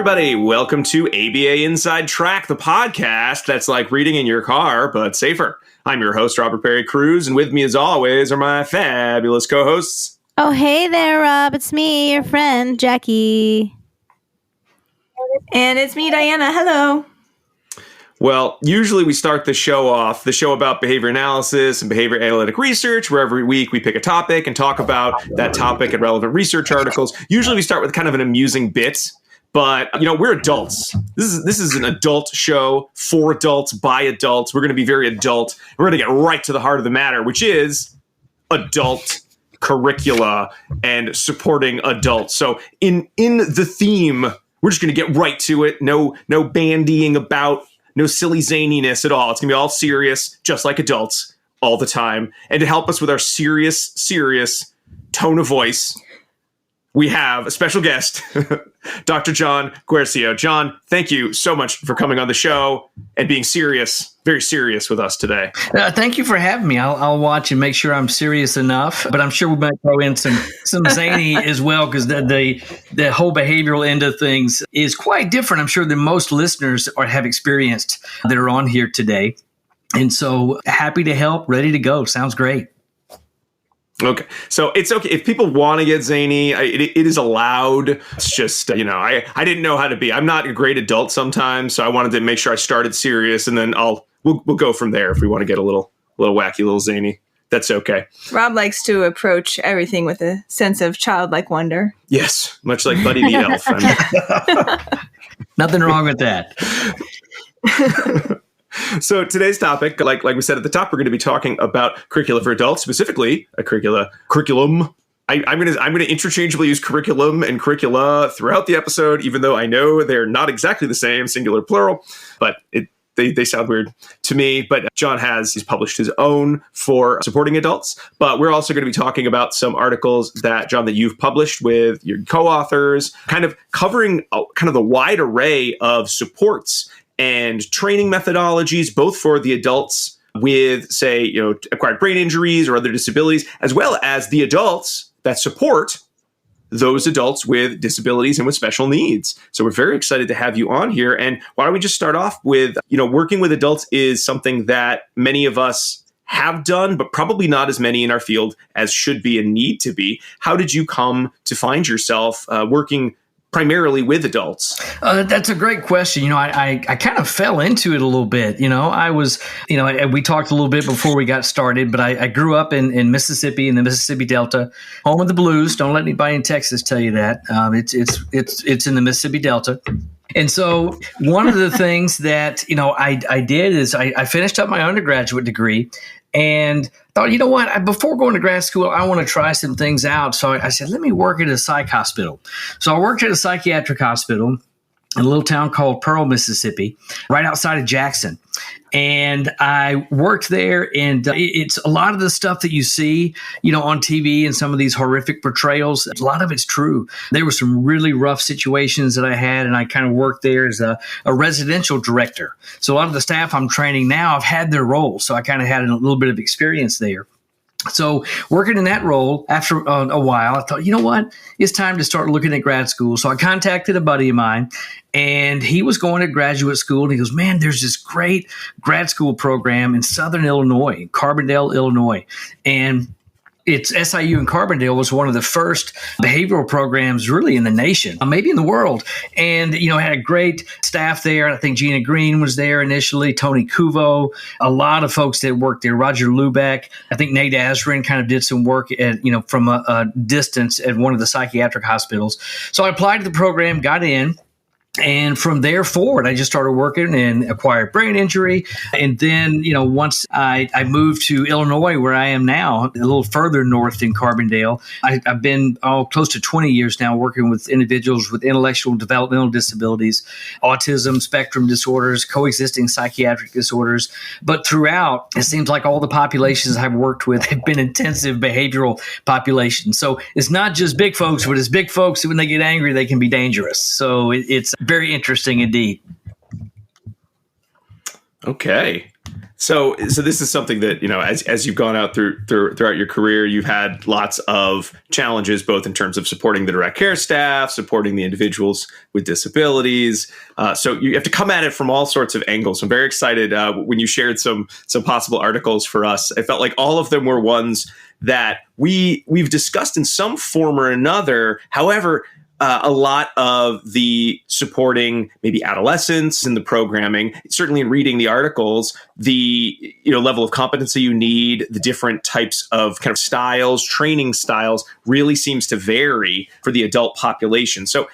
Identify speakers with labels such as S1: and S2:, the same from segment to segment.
S1: everybody. Welcome to ABA Inside Track, the podcast that's like reading in your car, but safer. I'm your host, Robert Perry Cruz, and with me, as always, are my fabulous co-hosts.
S2: Oh, hey there, Rob. It's me, your friend, Jackie.
S3: And it's me, Diana. Hello.
S1: Well, usually we start the show about behavior analysis and behavior analytic research, where every week we pick a topic and talk about that topic and relevant research articles. Usually we start with kind of an amusing bit. But, we're adults. This is an adult show for adults, by adults. We're going to be very adult. We're going to get right to the heart of the matter, which is adult curricula and supporting adults. So in the theme, we're just going to get right to it. No bandying about, no silly zaniness at all. It's going to be all serious, just like adults, all the time. And to help us with our serious tone of voice, we have a special guest, Dr. John Guercio. John, thank you so much for coming on the show and being serious, very serious with us today.
S4: Thank you for having me. I'll watch and make sure I'm serious enough, but I'm sure we might throw in some zany as well, because the whole behavioral end of things is quite different, I'm sure, than most listeners have experienced that are on here today. And so happy to help, ready to go. Sounds great.
S1: Okay. So it's okay. If people want to get zany, it is allowed. It's just, I didn't know how to be. I'm not a great adult sometimes, so I wanted to make sure I started serious, and then we'll go from there if we want to get a little wacky, a little zany. That's okay.
S3: Rob likes to approach everything with a sense of childlike wonder.
S1: Yes, much like Buddy the Elf.
S4: Nothing wrong with that.
S1: So today's topic, like we said at the top, we're going to be talking about curricula for adults, specifically a curriculum. I'm going to interchangeably use curriculum and curricula throughout the episode, even though I know they're not exactly the same, singular, plural, but they sound weird to me. But John he's published his own for supporting adults. But we're also going to be talking about some articles that, John, that you've published with your co-authors, kind of covering kind of the wide array of supports and training methodologies, both for the adults with, say, acquired brain injuries or other disabilities, as well as the adults that support those adults with disabilities and with special needs. So we're very excited to have you on here. And why don't we just start off with, working with adults is something that many of us have done, but probably not as many in our field as should be and need to be. How did you come to find yourself working primarily with adults?
S4: That's a great question. I kind of fell into it a little bit. I was, we talked a little bit before we got started, but I grew up in Mississippi, in the Mississippi Delta, home of the blues. Don't let anybody in Texas tell you that. It's in the Mississippi Delta. And so one of the things that, I did is I finished up my undergraduate degree and thought, before going to grad school, I want to try some things out. So I said, let me work at a psych hospital. So I worked at a psychiatric hospital in a little town called Pearl, Mississippi, right outside of Jackson. And I worked there, and it's a lot of the stuff that you see, on TV and some of these horrific portrayals. A lot of it's true. There were some really rough situations that I had, and I kind of worked there as a residential director. So a lot of the staff I'm training now, I've had their roles. So I kind of had a little bit of experience there. So working in that role, after a while, I thought, it's time to start looking at grad school. So I contacted a buddy of mine, and he was going to graduate school. And he goes, man, there's this great grad school program in Southern Illinois, Carbondale, Illinois. And it's SIU in Carbondale was one of the first behavioral programs really in the nation, maybe in the world. And, had a great staff there. I think Gina Green was there initially, Tony Kuvo, a lot of folks that worked there, Roger Lubeck. I think Nate Azrin kind of did some work at, from a distance at one of the psychiatric hospitals. So I applied to the program, got in. And from there forward, I just started working in acquired brain injury. And then, once I moved to Illinois, where I am now, a little further north in Carbondale, I've been close to 20 years now working with individuals with intellectual and developmental disabilities, autism, spectrum disorders, coexisting psychiatric disorders. But throughout, it seems like all the populations I've worked with have been intensive behavioral populations. So it's not just big folks, but it's big folks that when they get angry, they can be dangerous. So it's very interesting indeed.
S1: Okay. So this is something that, as you've gone out throughout your career, you've had lots of challenges, both in terms of supporting the direct care staff, supporting the individuals with disabilities. So you have to come at it from all sorts of angles. I'm very excited when you shared some possible articles for us. I felt like all of them were ones that we've discussed in some form or another. However, a lot of the supporting maybe adolescents in the programming, certainly in reading the articles, the level of competency you need, the different types of kind of styles, training styles really seems to vary for the adult population. So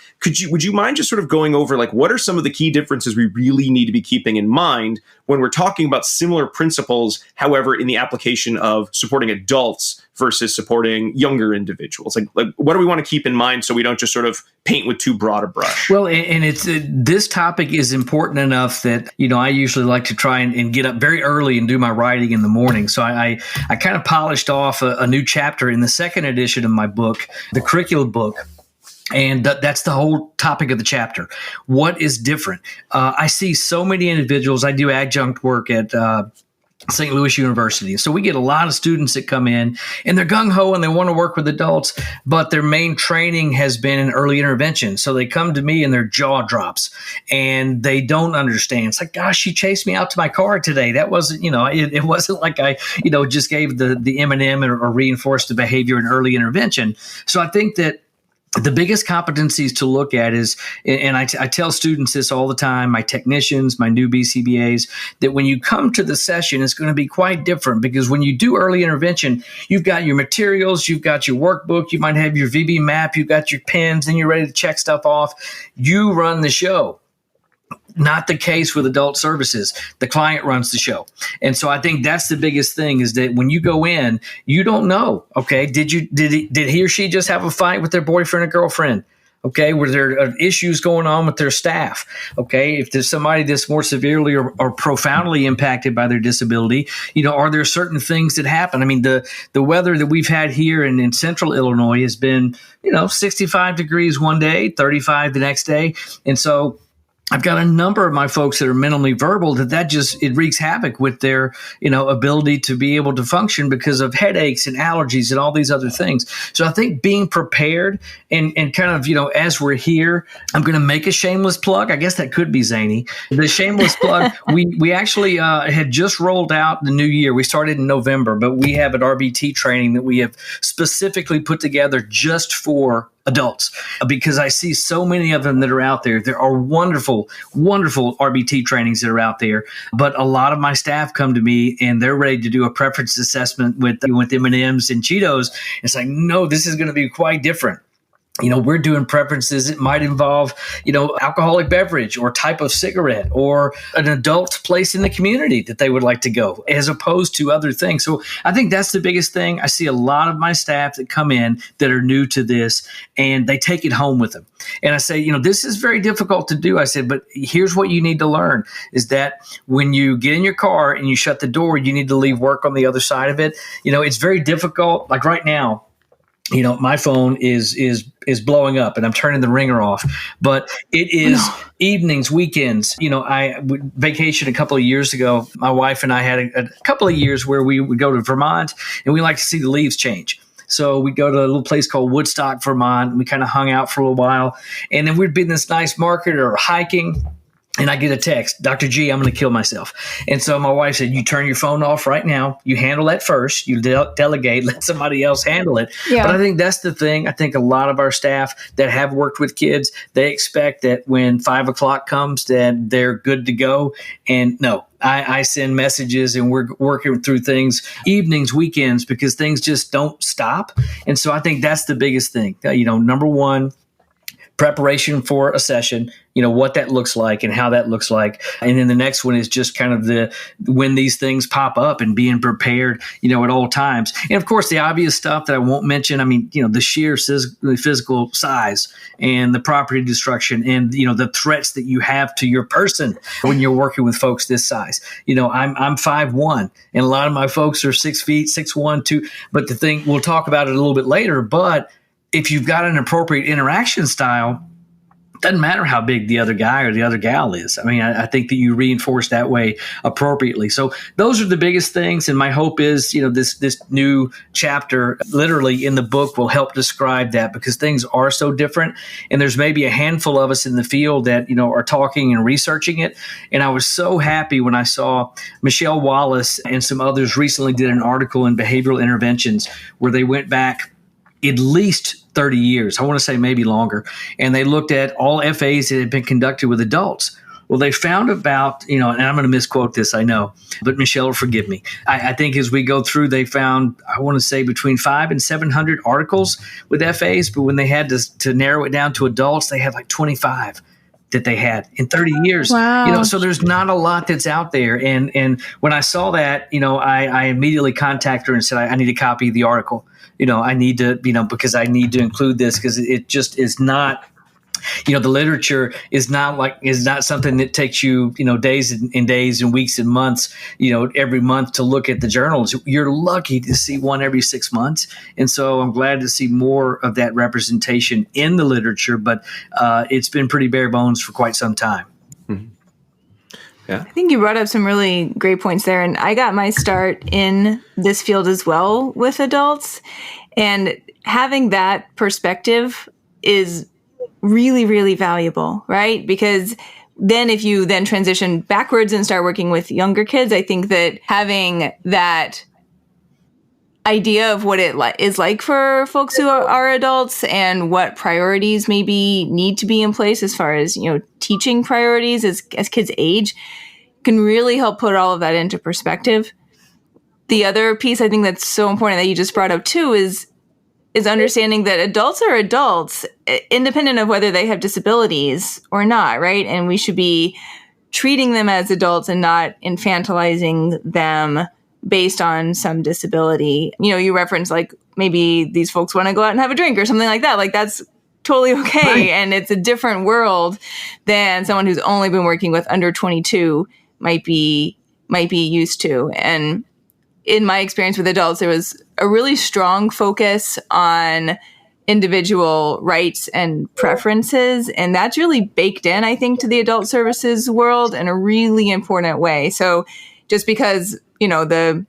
S1: would you mind just sort of going over like what are some of the key differences we really need to be keeping in mind when we're talking about similar principles, however, in the application of supporting adults versus supporting younger individuals? Like what do we want to keep in mind so we don't just sort of paint with too broad a brush?
S4: Well, and it's this topic is important enough that, I usually like to try and get up very early and do my writing in the morning. So I kind of polished off a new chapter in the second edition of my book, the curriculum book. And that's the whole topic of the chapter. What is different? I see so many individuals. I do adjunct work at St. Louis University. So we get a lot of students that come in and they're gung-ho and they want to work with adults, but their main training has been in early intervention. So they come to me and their jaw drops and they don't understand. It's like, gosh, she chased me out to my car today. That wasn't, it wasn't like I, just gave the M&M or reinforced the behavior in early intervention. So I think that the biggest competencies to look at is, and I tell students this all the time, my technicians, my new BCBAs, that when you come to the session, it's going to be quite different because when you do early intervention, you've got your materials, you've got your workbook, you might have your VB map, you've got your pens, and you're ready to check stuff off. You run the show. Not the case with adult services. The client runs the show. And so I think that's the biggest thing is that when you go in, you don't know, okay, did he or she just have a fight with their boyfriend or girlfriend? Okay, were there issues going on with their staff? Okay, if there's somebody that's more severely or profoundly impacted by their disability, are there certain things that happen? I mean, the weather that we've had here in central Illinois has been, 65 degrees one day, 35 the next day. And so I've got a number of my folks that are minimally verbal it wreaks havoc with their, ability to be able to function because of headaches and allergies and all these other things. So I think being prepared and kind of, as we're here, I'm going to make a shameless plug. I guess that could be zany. The shameless plug, we actually had just rolled out the new year. We started in November, but we have an RBT training that we have specifically put together just for adults, because I see so many of them that are out there. There are wonderful, wonderful RBT trainings that are out there, but a lot of my staff come to me and they're ready to do a preference assessment with M&Ms and Cheetos. It's like, no, this is going to be quite different. We're doing preferences. It might involve, alcoholic beverage or type of cigarette or an adult place in the community that they would like to go as opposed to other things. So I think that's the biggest thing. I see a lot of my staff that come in that are new to this and they take it home with them. And I say, this is very difficult to do. I said, but here's what you need to learn is that when you get in your car and you shut the door, you need to leave work on the other side of it. It's very difficult. Like right now, my phone is blowing up and I'm turning the ringer off, but it is evenings, weekends. I vacationed a couple of years ago. My wife and I had a couple of years where we would go to Vermont and we like to see the leaves change. So we go to a little place called Woodstock, Vermont, and we kind of hung out for a little while. And then we'd be in this nice market or hiking. And I get a text, Dr. G, I'm going to kill myself. And so my wife said, you turn your phone off right now. You handle that first. You delegate, let somebody else handle it. Yeah. But I think that's the thing. I think a lot of our staff that have worked with kids, they expect that when 5 o'clock comes that they're good to go. And no, I send messages and we're working through things evenings, weekends, because things just don't stop. And so I think that's the biggest thing. Number one, preparation for a session, what that looks like and how that looks like. And then the next one is just kind of when these things pop up and being prepared, at all times. And of course, the obvious stuff that I won't mention, the sheer physical size and the property destruction and, the threats that you have to your person when you're working with folks this size. I'm 5'1", and a lot of my folks are 6 feet, 6'1", 2. But the thing, we'll talk about it a little bit later, but if you've got an appropriate interaction style, doesn't matter how big the other guy or the other gal is. I mean, I think that you reinforce that way appropriately. So those are the biggest things. And my hope is, this new chapter literally in the book will help describe that, because things are so different. And there's maybe a handful of us in the field that, are talking and researching it. And I was so happy when I saw Michelle Wallace and some others recently did an article in Behavioral Interventions where they went back at least 30 years, I want to say maybe longer, and they looked at all FAs that had been conducted with adults. Well, they found about, and I'm going to misquote this, I know, but Michelle will forgive me. I think as we go through, they found, I want to say between 500 and 700 articles with FAs, but when they had to narrow it down to adults, they had like 25 that they had in 30 years.
S2: Wow.
S4: So there's not a lot that's out there. And when I saw that, I immediately contacted her and said, I need a copy of the article. I need to, because I need to include this, because it just is not, the literature is not something that takes you, days and days and weeks and months, every month to look at the journals. You're lucky to see one every 6 months. And so I'm glad to see more of that representation in the literature, but it's been pretty bare bones for quite some time.
S1: Mm-hmm. Yeah.
S3: I think you brought up some really great points there. And I got my start in this field as well with adults. And having that perspective is really, really valuable, right? Because then if you then transition backwards and start working with younger kids, I think that having that idea of what it is like for folks who are adults and what priorities maybe need to be in place as far as, teaching priorities as kids age can really help put all of that into perspective. The other piece I think that's so important that you just brought up too is understanding that adults are adults, independent of whether they have disabilities or not, right? And we should be treating them as adults and not infantilizing them based on some disability. You reference like maybe these folks want to go out and have a drink or something like that. Like that's totally okay. Right. And it's a different world than someone who's only been working with under 22 might be used to. And in my experience with adults, there was a really strong focus on individual rights and preferences. And that's really baked in, I think, to the adult services world in a really important way. So just because, the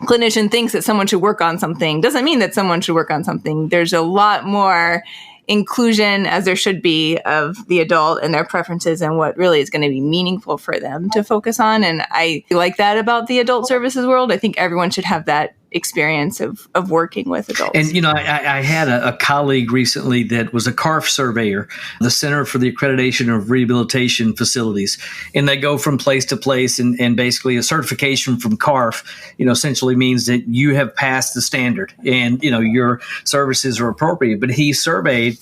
S3: clinician thinks that someone should work on something doesn't mean that someone should work on something. There's a lot more inclusion, as there should be, of the adult and their preferences and what really is going to be meaningful for them to focus on. And I like that about the adult services world. I think everyone should have that experience of working with adults.
S4: And, I had a colleague recently that was a CARF surveyor, the Center for the Accreditation of Rehabilitation Facilities. And they go from place to place, and basically a certification from CARF, essentially means that you have passed the standard and, your services are appropriate. But he surveyed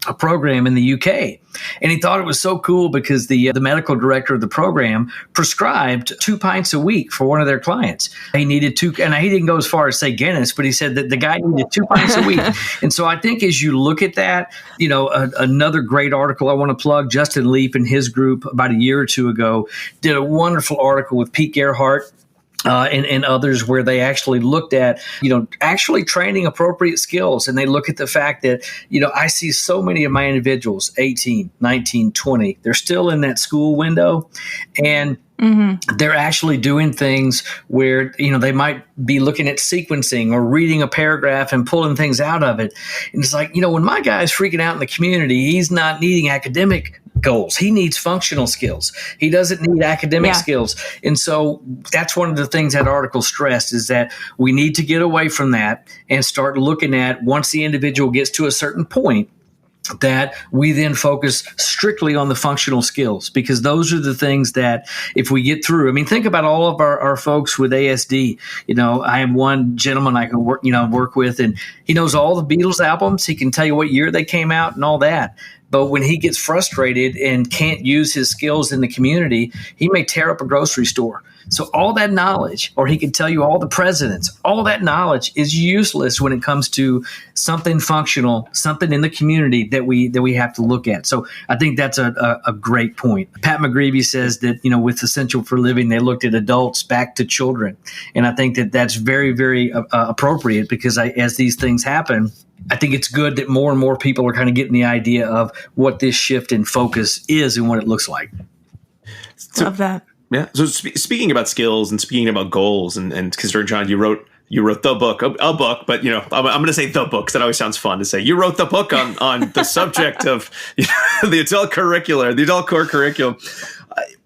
S4: a program in the UK. And he thought it was so cool because the medical director of the program prescribed 2 pints a week for one of their clients. He needed 2, and he didn't go as far as say Guinness, but he said that the guy needed 2 pints a week. And so I think as you look at that, another great article I want to plug, Justin Leap and his group about a year or two ago did a wonderful article with Pete Gerhardt and others where they actually looked at, actually training appropriate skills. And they look at the fact that, I see so many of my individuals, 18, 19, 20, they're still in that school window. And they're actually doing things where, they might be looking at sequencing or reading a paragraph and pulling things out of it. And it's like, when my guy's freaking out in the community, he's not needing academic goals. He needs functional skills. He doesn't need academic skills. And so that's one of the things that article stressed is that we need to get away from that and start looking at, once the individual gets to a certain point, that we then focus strictly on the functional skills, because those are the things that if we get through, think about all of our folks with ASD. I have one gentleman I can work with, and he knows all the Beatles albums. He can tell you what year they came out and all that. But when he gets frustrated and can't use his skills in the community, he may tear up a grocery store. So all that knowledge, or he can tell you all the presidents, all that knowledge is useless when it comes to something functional, something in the community that we have to look at. So I think that's a great point. Pat McGreevy says that, with Essential for Living, they looked at adults back to children. And I think that that's very, very appropriate, because as these things happen, I think it's good that more and more people are kind of getting the idea of what this shift in focus is and what it looks like.
S3: Love that.
S1: Yeah. So speaking about skills and speaking about goals, and considering, John, you wrote the book, a book, but I'm going to say the book because that always sounds fun to say. You wrote the book on the subject of the adult curricular, the adult core curriculum.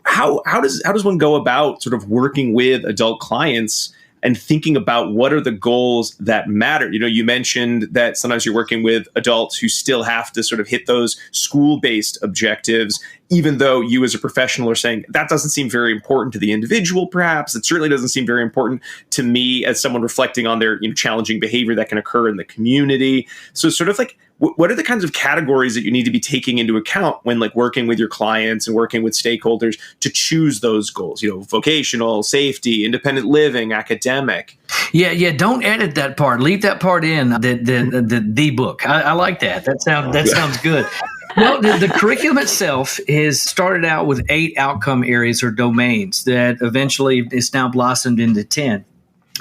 S1: How does one go about sort of working with adult clients and thinking about what are the goals that matter? You mentioned that sometimes you're working with adults who still have to sort of hit those school-based objectives, even though you as a professional are saying that doesn't seem very important to the individual, perhaps. It certainly doesn't seem very important to me as someone reflecting on their challenging behavior that can occur in the community. So sort of like, what are the kinds of categories that you need to be taking into account when like working with your clients and working with stakeholders to choose those goals? Vocational, safety, independent living, academic.
S4: Yeah. Don't edit that part. Leave that part in. The book. I like that. That sounds good. Well, the curriculum itself is started out with 8 outcome areas or domains that eventually is now blossomed into 10.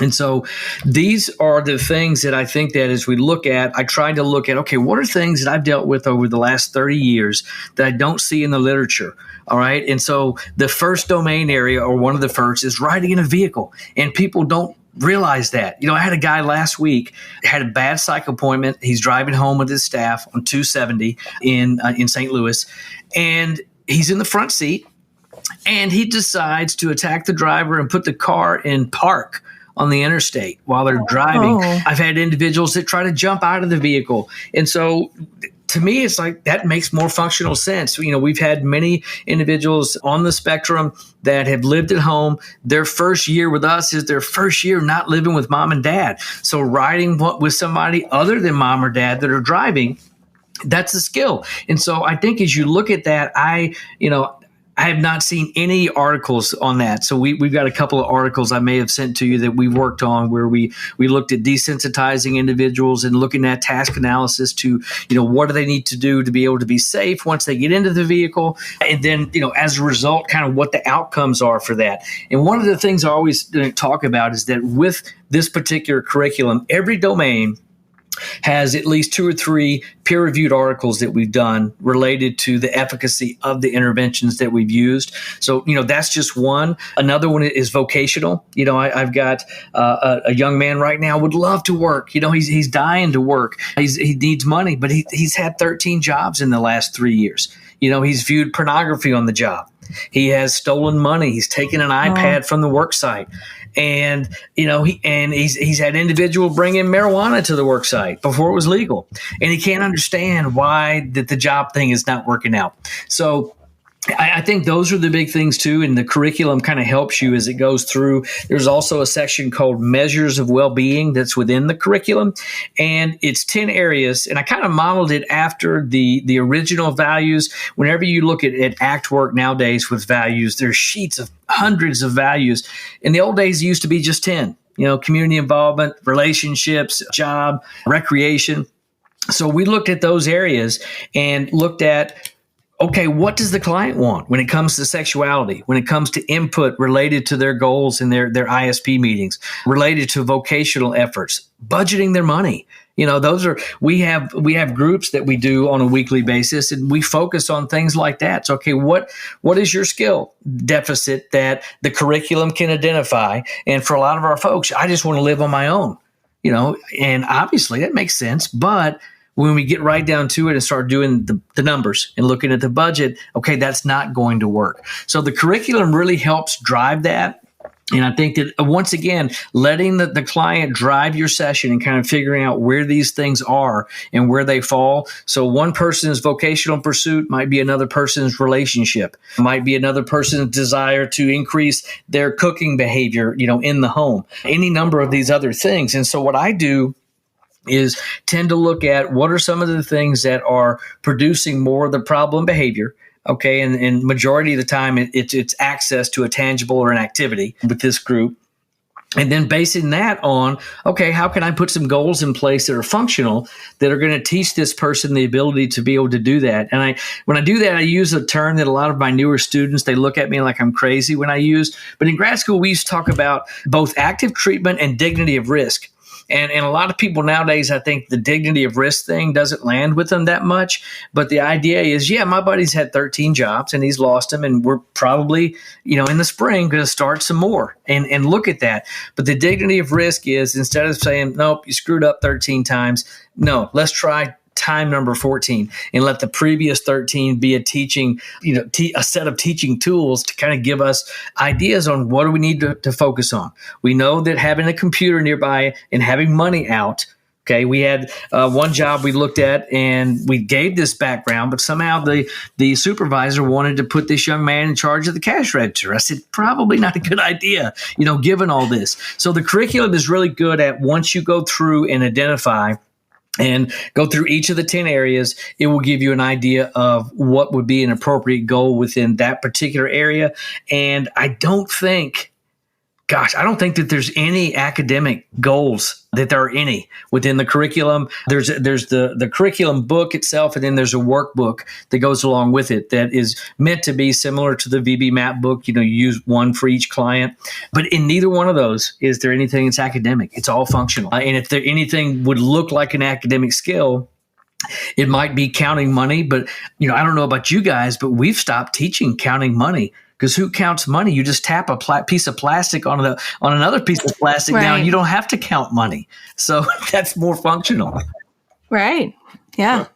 S4: And so these are the things that I think that as we look at, I try to look at, okay, what are things that I've dealt with over the last 30 years that I don't see in the literature? All right. And so the first domain area, or one of the first, is riding in a vehicle. And people don't realize that. I had a guy last week, had a bad psych appointment. He's driving home with his staff on 270 in St. Louis, and he's in the front seat, and he decides to attack the driver and put the car in park on the interstate while they're driving.
S3: Oh.
S4: I've had individuals that try to jump out of the vehicle. And so to me, it's like that makes more functional sense. We've had many individuals on the spectrum that have lived at home. Their first year with us is their first year not living with mom and dad. So riding with somebody other than mom or dad that are driving, that's a skill. And so I think as you look at that, I have not seen any articles on that. So we've got a couple of articles I may have sent to you that we've worked on where we looked at desensitizing individuals and looking at task analysis to, what do they need to do to be able to be safe once they get into the vehicle? And then, as a result, kind of what the outcomes are for that. And one of the things I always talk about is that with this particular curriculum, every domain has at least 2 or 3 peer-reviewed articles that we've done related to the efficacy of the interventions that we've used. So, that's just one. Another one is vocational. I've got a young man right now would love to work. He's dying to work. He needs money, but he's had 13 jobs in the last 3 years. He's viewed pornography on the job. He has stolen money. He's taken an iPad from the work site. And, he's had individual bring in marijuana to the work site before it was legal. And he can't understand why that the job thing is not working out. So I think those are the big things too. And the curriculum kind of helps you as it goes through. There's also a section called measures of well-being that's within the curriculum. And it's 10 areas. And I kind of modeled it after the original values. Whenever you look at ACT work nowadays with values, there's sheets of hundreds of values. In the old days, it used to be just 10, community involvement, relationships, job, recreation. So we looked at those areas and looked at, okay, what does the client want when it comes to sexuality, when it comes to input related to their goals in their ISP meetings, related to vocational efforts, budgeting their money. We have groups that we do on a weekly basis, and we focus on things like that. So, okay, what is your skill deficit that the curriculum can identify? And for a lot of our folks, I just want to live on my own, and obviously that makes sense. But when we get right down to it and start doing the numbers and looking at the budget, okay, that's not going to work. So the curriculum really helps drive that. And I think that, once again, letting the client drive your session and kind of figuring out where these things are and where they fall. So one person's vocational pursuit might be another person's relationship, might be another person's desire to increase their cooking behavior, in the home, any number of these other things. And so what I do is tend to look at what are some of the things that are producing more of the problem behavior. Okay, and majority of the time it's access to a tangible or an activity with this group. And then basing that on, okay, how can I put some goals in place that are functional that are going to teach this person the ability to be able to do that? And when I do that, I use a term that a lot of my newer students, they look at me like I'm crazy when I use. But in grad school, we used to talk about both active treatment and dignity of risk. And a lot of people nowadays, I think the dignity of risk thing doesn't land with them that much. But the idea is, yeah, my buddy's had 13 jobs and he's lost them. And we're probably, in the spring going to start some more and look at that. But the dignity of risk is, instead of saying, nope, you screwed up 13 times. No, let's try time number 14 and let the previous 13 be a teaching, a set of teaching tools to kind of give us ideas on what do we need to focus on. We know that having a computer nearby and having money out. Okay, we had one job we looked at and we gave this background, but somehow the supervisor wanted to put this young man in charge of the cash register. I said, probably not a good idea, given all this. So the curriculum is really good at, once you go through and identify and go through each of the 10 areas, it will give you an idea of what would be an appropriate goal within that particular area. And I don't think that there's any academic goals that there are any within the curriculum. There's the curriculum book itself, and then there's a workbook that goes along with it that is meant to be similar to the VB Map book. You use one for each client. But in neither one of those is there anything that's academic. It's all functional. And if there anything would look like an academic skill, it might be counting money. But, I don't know about you guys, but we've stopped teaching counting money. Because who counts money? You just tap a piece of plastic on another piece of plastic now, and you don't have to count money. So that's more functional.
S3: Right. Yeah.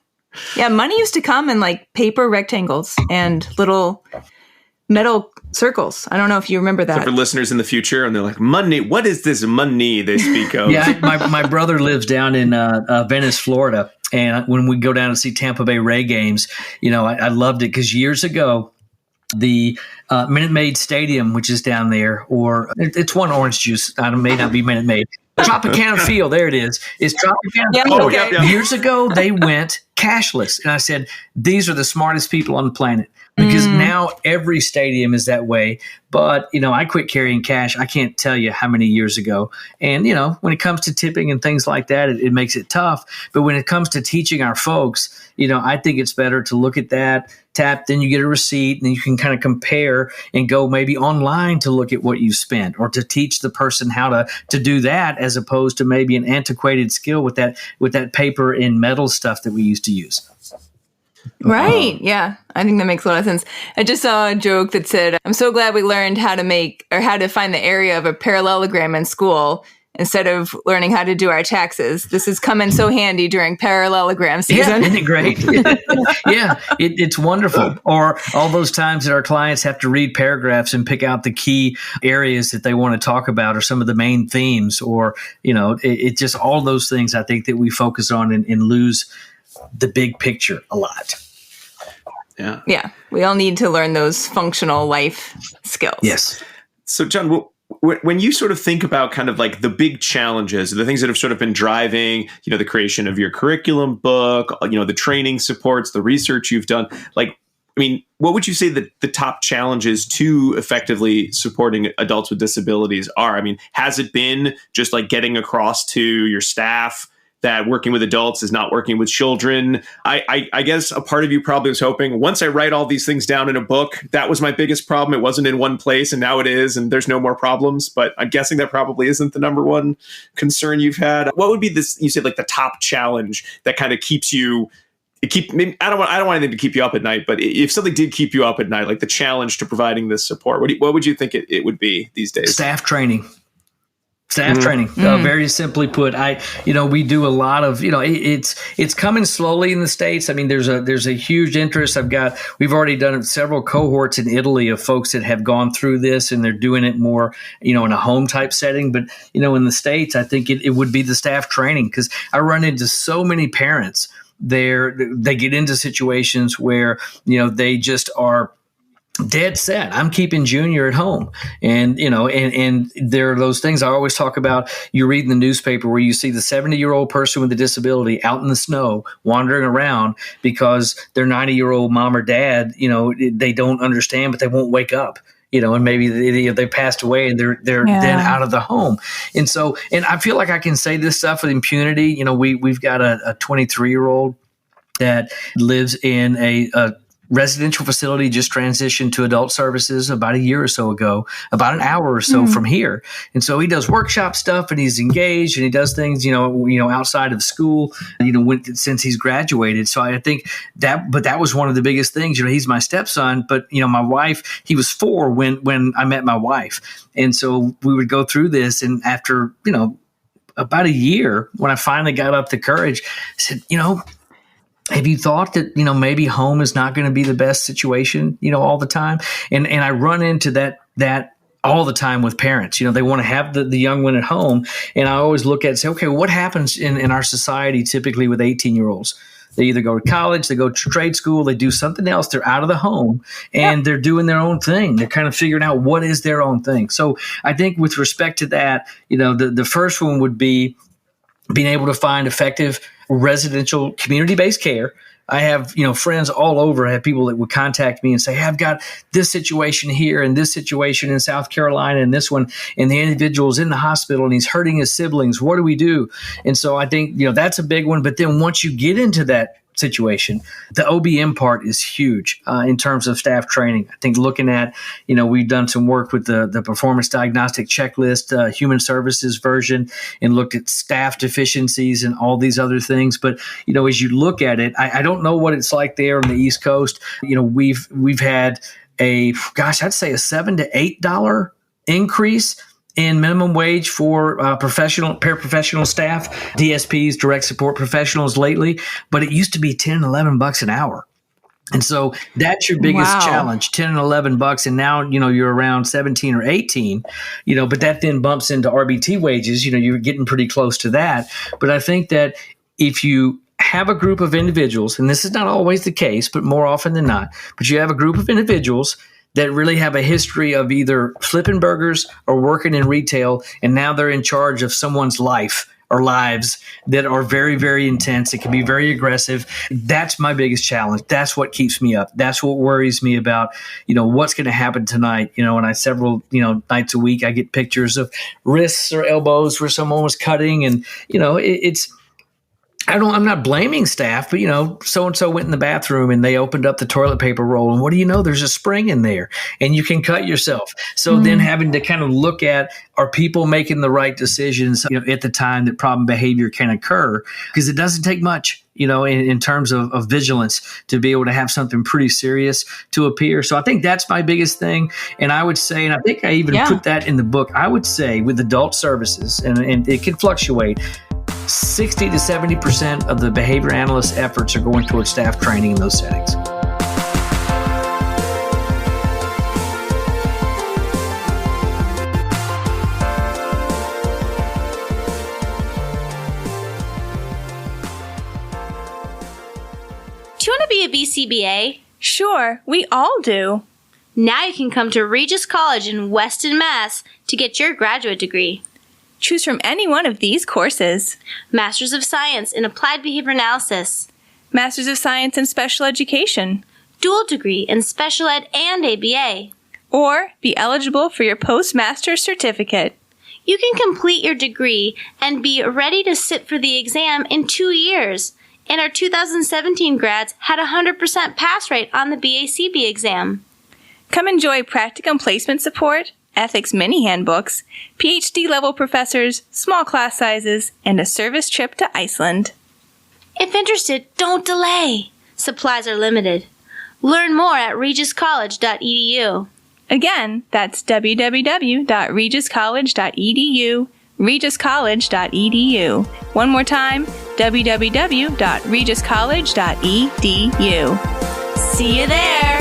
S3: Yeah. Money used to come in like paper rectangles and little metal circles. I don't know if you remember that.
S1: So for listeners in the future, and they're like, money, what is this money they speak of?
S4: Yeah, my brother lives down in Venice, Florida. And when we go down to see Tampa Bay Ray games, I loved it because years ago, the Minute Maid Stadium, which is down there, or it's one orange juice. It may not be Minute Maid. Tropicana Field, there it is. It's Tropicana
S3: Yeah,
S4: Field.
S3: okay.
S1: Yeah.
S4: Years ago, they went cashless. And I said, these are the smartest people on the planet. Because now every stadium is that way. But, I quit carrying cash. I can't tell you how many years ago. And, when it comes to tipping and things like that, it makes it tough. But when it comes to teaching our folks, I think it's better to look at that, tap, then you get a receipt, and then you can kind of compare and go maybe online to look at what you spent, or to teach the person how to do that, as opposed to maybe an antiquated skill with that paper and metal stuff that we used to use.
S3: Right. Yeah. I think that makes a lot of sense. I just saw a joke that said, I'm so glad we learned how to find the area of a parallelogram in school instead of learning how to do our taxes. This has come in so handy during parallelogram season.
S4: Yeah, isn't it great? Yeah, it's wonderful. Or all those times that our clients have to read paragraphs and pick out the key areas that they want to talk about, or some of the main themes, or, it's just all those things I think that we focus on and lose the big picture a lot.
S1: Yeah.
S3: Yeah. We all need to learn those functional life skills.
S4: Yes.
S1: So, John, when you sort of think about kind of like the big challenges, the things that have sort of been driving, the creation of your curriculum book, the training supports, the research you've done, what would you say that the top challenges to effectively supporting adults with disabilities are? Has it been just like getting across to your staff that working with adults is not working with children? I guess a part of you probably was hoping, once I write all these things down in a book, that was my biggest problem. It wasn't in one place, and now it is, and there's no more problems. But I'm guessing that probably isn't the number one concern you've had. What would be this, you said, like the top challenge that kind of keeps you, I don't want anything to keep you up at night, but if something did keep you up at night, like the challenge to providing this support, what would you think it would be these days?
S4: Staff training. Training, very simply put. We do a lot of, it's coming slowly in the States. There's a huge interest. We've already done several cohorts in Italy of folks that have gone through this, and they're doing it more, in a home type setting. But, in the States, I think it would be the staff training, because I run into so many parents there. They get into situations where, they just are dead set. I'm keeping Junior at home. And, and there are those things I always talk about. You read in the newspaper where you see the 70-year-old person with a disability out in the snow wandering around because their 90-year-old mom or dad, they don't understand, but they won't wake up. And maybe they passed away and they're then out of the home. And so, and I feel like I can say this stuff with impunity. We've got a 23-year-old that lives in residential facility just transitioned to adult services about a year or so ago, about an hour or so from here. And so he does workshop stuff, and he's engaged, and he does things, outside of school, since he's graduated. So I think that was one of the biggest things. He's my stepson, but my wife, he was 4 when I met my wife. And so we would go through this, and after, about a year, when I finally got up the courage, I said, have you thought that, maybe home is not going to be the best situation, all the time? And I run into that all the time with parents. They want to have the young one at home. And I always look at it and say, okay, what happens in our society typically with 18-year-olds? They either go to college, they go to trade school, they do something else. They're out of the home, and they're doing their own thing. They're kind of figuring out what is their own thing. So I think with respect to that, the first one would be being able to find effective residential community-based care. I have, friends all over. I have people that would contact me and say, hey, I've got this situation here and this situation in South Carolina and this one, and the individual's in the hospital and he's hurting his siblings. What do we do? And so I think, that's a big one. But then once you get into that situation, the OBM part is huge in terms of staff training. I think looking at, we've done some work with the performance diagnostic checklist, human services version, and looked at staff deficiencies and all these other things. But, as you look at it, I don't know what it's like there on the East Coast. We've had I'd say a $7 to $8 increase in minimum wage for paraprofessional staff, DSPs, direct support professionals lately, but it used to be $10, $11 an hour. And so that's your biggest challenge, $10 and $11. And now, you're around 17 or 18, but that then bumps into RBT wages. You're getting pretty close to that. But I think that if you have a group of individuals, and this is not always the case, but more often than not, but you have a group of individuals that really have a history of either flipping burgers or working in retail, and now they're in charge of someone's life or lives that are very, very intense. It can be very aggressive. That's my biggest challenge. That's what keeps me up. That's what worries me about, what's going to happen tonight. And several, nights a week, I get pictures of wrists or elbows where someone was cutting, and, I'm not blaming staff, but so-and-so went in the bathroom and they opened up the toilet paper roll, and what do you know? There's a spring in there and you can cut yourself. So then having to kind of look at, are people making the right decisions, at the time that problem behavior can occur? Because it doesn't take much, in terms of vigilance to be able to have something pretty serious to appear. So I think that's my biggest thing. And I would say, and I think I even put that in the book, I would say with adult services, and it can fluctuate, 60 to 70% of the behavior analyst efforts are going towards staff training in those settings.
S2: Do you want to be a BCBA?
S5: Sure, we all do.
S2: Now you can come to Regis College in Weston, Mass. to get your graduate degree.
S5: Choose from any one of these courses.
S2: Masters of Science in Applied Behavior Analysis.
S5: Masters of Science in Special Education.
S2: Dual degree in Special Ed and ABA.
S5: Or be eligible for your postmaster's certificate.
S2: You can complete your degree and be ready to sit for the exam in 2 years. And our 2017 grads had a 100% pass rate on the BACB exam.
S5: Come enjoy practicum placement support, ethics mini handbooks, PhD level professors, small class sizes, and a service trip to Iceland.
S2: If interested, don't delay. Supplies are limited. Learn more at regiscollege.edu.
S5: Again, that's www.regiscollege.edu, regiscollege.edu. One more time, www.regiscollege.edu.
S2: See you there!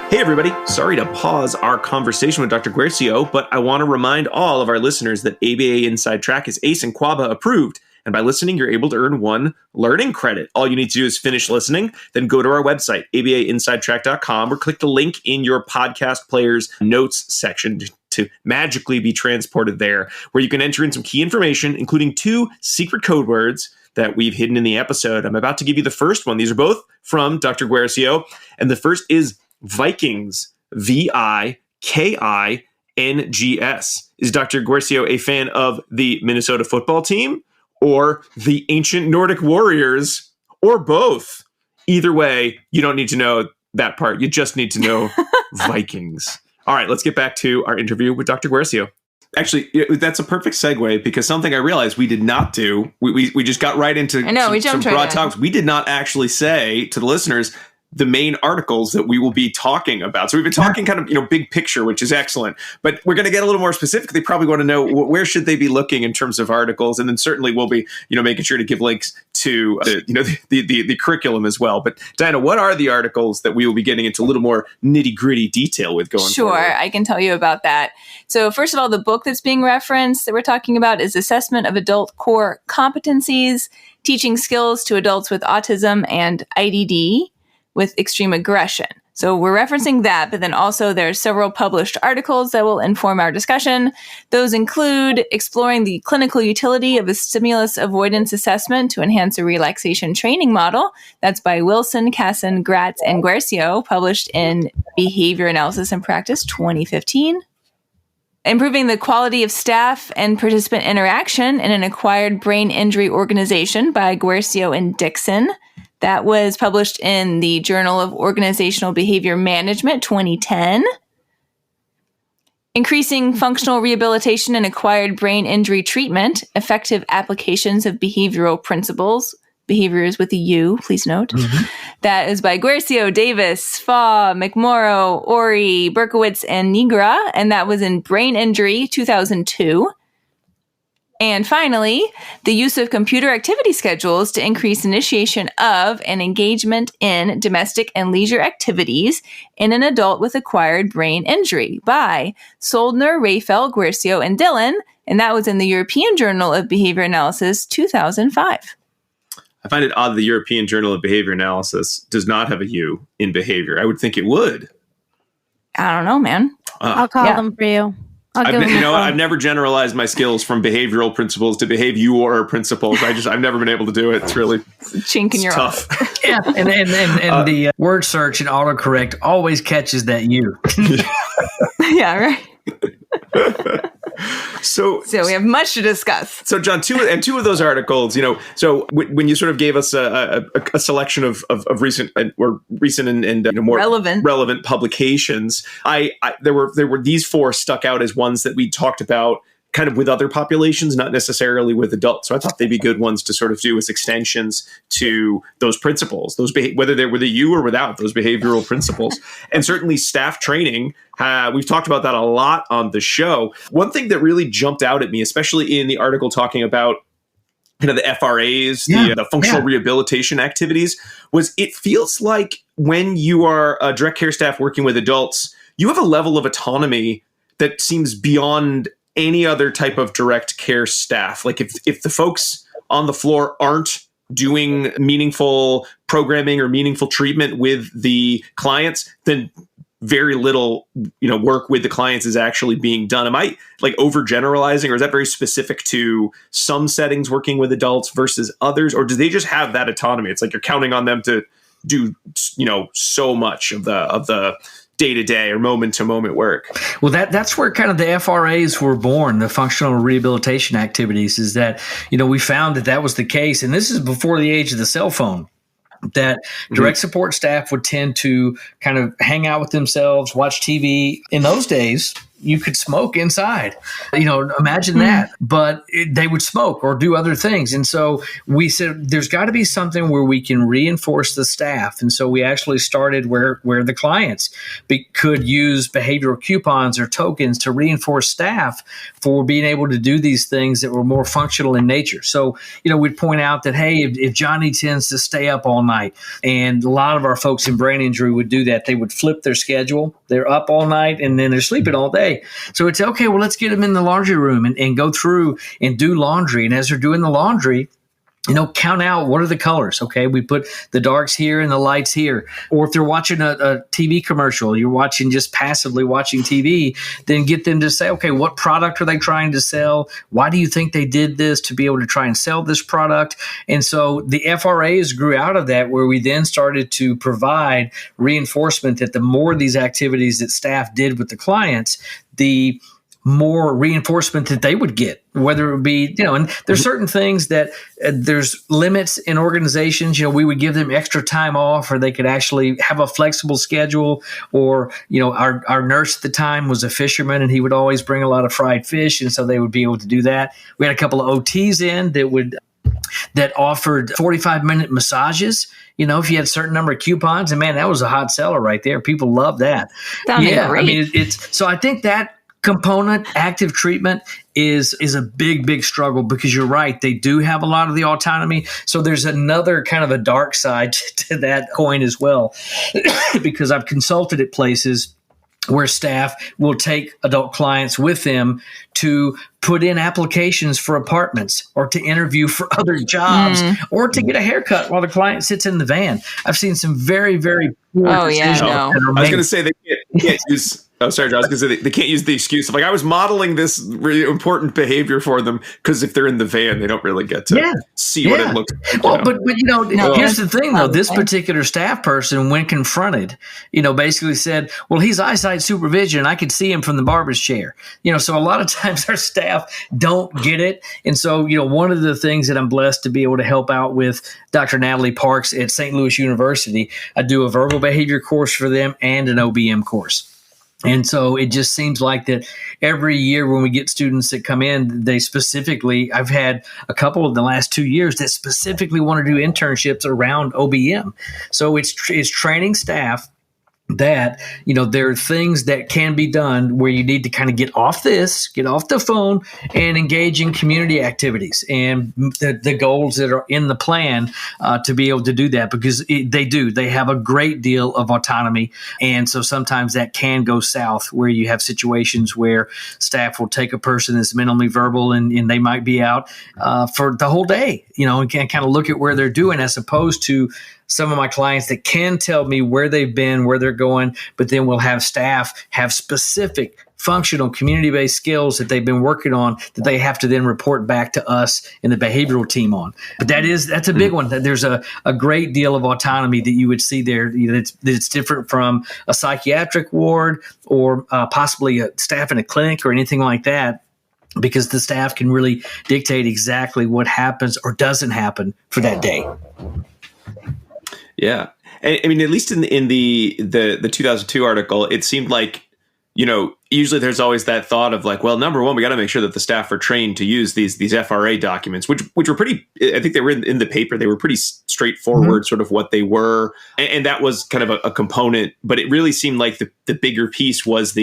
S1: Hey everybody, sorry to pause our conversation with Dr. Guercio, but I want to remind all of our listeners that ABA Inside Track is ACE and QABA approved. And by listening, you're able to earn 1 learning credit. All you need to do is finish listening, then go to our website, abainsidetrack.com, or click the link in your podcast player's notes section to magically be transported there, where you can enter in some key information, including 2 secret code words that we've hidden in the episode. I'm about to give you the first one. These are both from Dr. Guercio, and the first is Vikings, Vikings. Is Dr. Guercio a fan of the Minnesota football team or the ancient Nordic warriors, or both. Either way, you don't need to know that part. You just need to know Vikings. All right, let's get back to our interview with Dr. Guercio. Actually, that's a perfect segue because something I realized we did not do. We just got right into some broad topics. We did not actually say to the listeners the main articles that we will be talking about. So we've been talking kind of, big picture, which is excellent. But we're going to get a little more specific. They probably want to know where should they be looking in terms of articles. And then certainly we'll be, making sure to give links to, the curriculum as well. But Diana, what are the articles that we will be getting into a little more nitty gritty detail with going forward?
S3: Sure, I can tell you about that. So first of all, the book that's being referenced that we're talking about is Assessment of Adult Core Competencies, Teaching Skills to Adults with Autism and IDD with Extreme Aggression. So we're referencing that, but then also there's several published articles that will inform our discussion. Those include exploring the clinical utility of a stimulus avoidance assessment to enhance a relaxation training model. That's by Wilson, Casson, Gratz, and Guercio, published in Behavior Analysis and Practice 2015. Improving the quality of staff and participant interaction in an acquired brain injury organization by Guercio and Dixon. That was published in the Journal of Organizational Behavior Management 2010. Increasing functional rehabilitation and acquired brain injury treatment, effective applications of behavioral principles. Behavior is with a U, please note. Mm-hmm. That is by Guercio, Davis, Faw, McMorrow, Ori, Berkowitz, and Nigra, and that was in Brain Injury 2002. And finally, the use of computer activity schedules to increase initiation of and engagement in domestic and leisure activities in an adult with acquired brain injury by Soldner, Rayfeld, Guercio, and Dillon, and that was in the European Journal of Behavior Analysis 2005.
S1: I find it odd the European Journal of Behavior Analysis does not have a U in behavior. I would think it would.
S3: I don't know, man.
S2: I'll call them for you.
S1: I've never generalized my skills from behavioral principles to behavior principles. I've never been able to do it. It's really
S3: chink in your
S1: tough.
S4: Yeah, and the word search and autocorrect always catches that U.
S3: Yeah, right. So we have much to discuss.
S1: So John, two of those articles, so when you sort of gave us a selection of recent and more relevant publications, there were these four stuck out as ones that we talked about kind of with other populations, not necessarily with adults. So I thought they'd be good ones to sort of do as extensions to those principles, whether they're with a U or without those behavioral principles. And certainly staff training, we've talked about that a lot on the show. One thing that really jumped out at me, especially in the article talking about kind of the FRAs, the functional rehabilitation activities, was it feels like when you are a direct care staff working with adults, you have a level of autonomy that seems beyond any other type of direct care staff. Like if the folks on the floor aren't doing meaningful programming or meaningful treatment with the clients, then very little, work with the clients is actually being done. Am I overgeneralizing, or is that very specific to some settings working with adults versus others? Or do they just have that autonomy? It's like you're counting on them to do, so much of the day-to-day or moment-to-moment work.
S4: Well, that's where kind of the FRAs were born, the functional rehabilitation activities, is that, we found that was the case. And this is before the age of the cell phone, that direct support staff would tend to kind of hang out with themselves, watch TV. In those days, you could smoke inside, imagine that, but they would smoke or do other things. And so we said, there's got to be something where we can reinforce the staff. And so we actually started where the clients could use behavioral coupons or tokens to reinforce staff for being able to do these things that were more functional in nature. So, we'd point out that, hey, if Johnny tends to stay up all night, and a lot of our folks in brain injury would do that, they would flip their schedule. They're up all night and then they're sleeping all day. So it's okay, well, let's get them in the laundry room and go through and do laundry. And as they're doing the laundry, count out what are the colors. Okay, we put the darks here and the lights here. Or if they're watching a TV commercial, you're just passively watching TV, then get them to say, okay, what product are they trying to sell? Why do you think they did this to be able to try and sell this product? And so the FRAs grew out of that, where we then started to provide reinforcement that the more of these activities that staff did with the clients, the more reinforcement that they would get, whether it be, and there's certain things that there's limits in organizations. We would give them extra time off, or they could actually have a flexible schedule. Or, our nurse at the time was a fisherman, and he would always bring a lot of fried fish. And so they would be able to do that. We had a couple of OTs in that offered 45-minute massages. If you had a certain number of coupons, and man, that was a hot seller right there. People love that.
S3: Sounded great.
S4: I mean, so I think that component, active treatment, is a big struggle, because you're right, they do have a lot of the autonomy. So there's another kind of a dark side to that coin as well, because I've consulted at places where staff will take adult clients with them to put in applications for apartments, or to interview for other jobs, or to get a haircut while the client sits in the van. I've seen some very, very poor decisions that are
S1: I was
S4: made.
S1: going to say they can't use. Oh, sorry, John. I was going to say they can't use the excuse of I was modeling this really important behavior for them, because if they're in the van, they don't really get to see what it looks like.
S4: Well, but here's the thing though. This particular staff person, when confronted, basically said, "Well, he's eyesight supervision. I could see him from the barber's chair." So a lot of times our staff don't get it, and so one of the things that I'm blessed to be able to help out with Dr. Natalie Parks at St. Louis University, I do a verbal behavior course for them and an OBM course. And so it just seems like that every year when we get students that come in, I've had a couple in the last 2 years that specifically want to do internships around OBM. So it's training staff that, there are things that can be done where you need to kind of get off the phone and engage in community activities and the goals that are in the plan to be able to do that, because they have a great deal of autonomy. And so sometimes that can go south, where you have situations where staff will take a person that's minimally verbal and they might be out for the whole day, and can kind of look at where they're doing, as opposed to some of my clients that can tell me where they've been, where they're going, but then we'll have staff have specific functional community-based skills that they've been working on that they have to then report back to us in the behavioral team on. But that's a big one. There's a great deal of autonomy that you would see there that's different from a psychiatric ward or possibly a staff in a clinic or anything like that, because the staff can really dictate exactly what happens or doesn't happen for that day.
S1: Yeah. I mean, at least in the 2002 article, it seemed like, usually there's always that thought of well, number one, we got to make sure that the staff are trained to use these FRA documents, which were pretty, I think they were in the paper, they were pretty straightforward, sort of what they were. And that was kind of a component, but it really seemed like the bigger piece was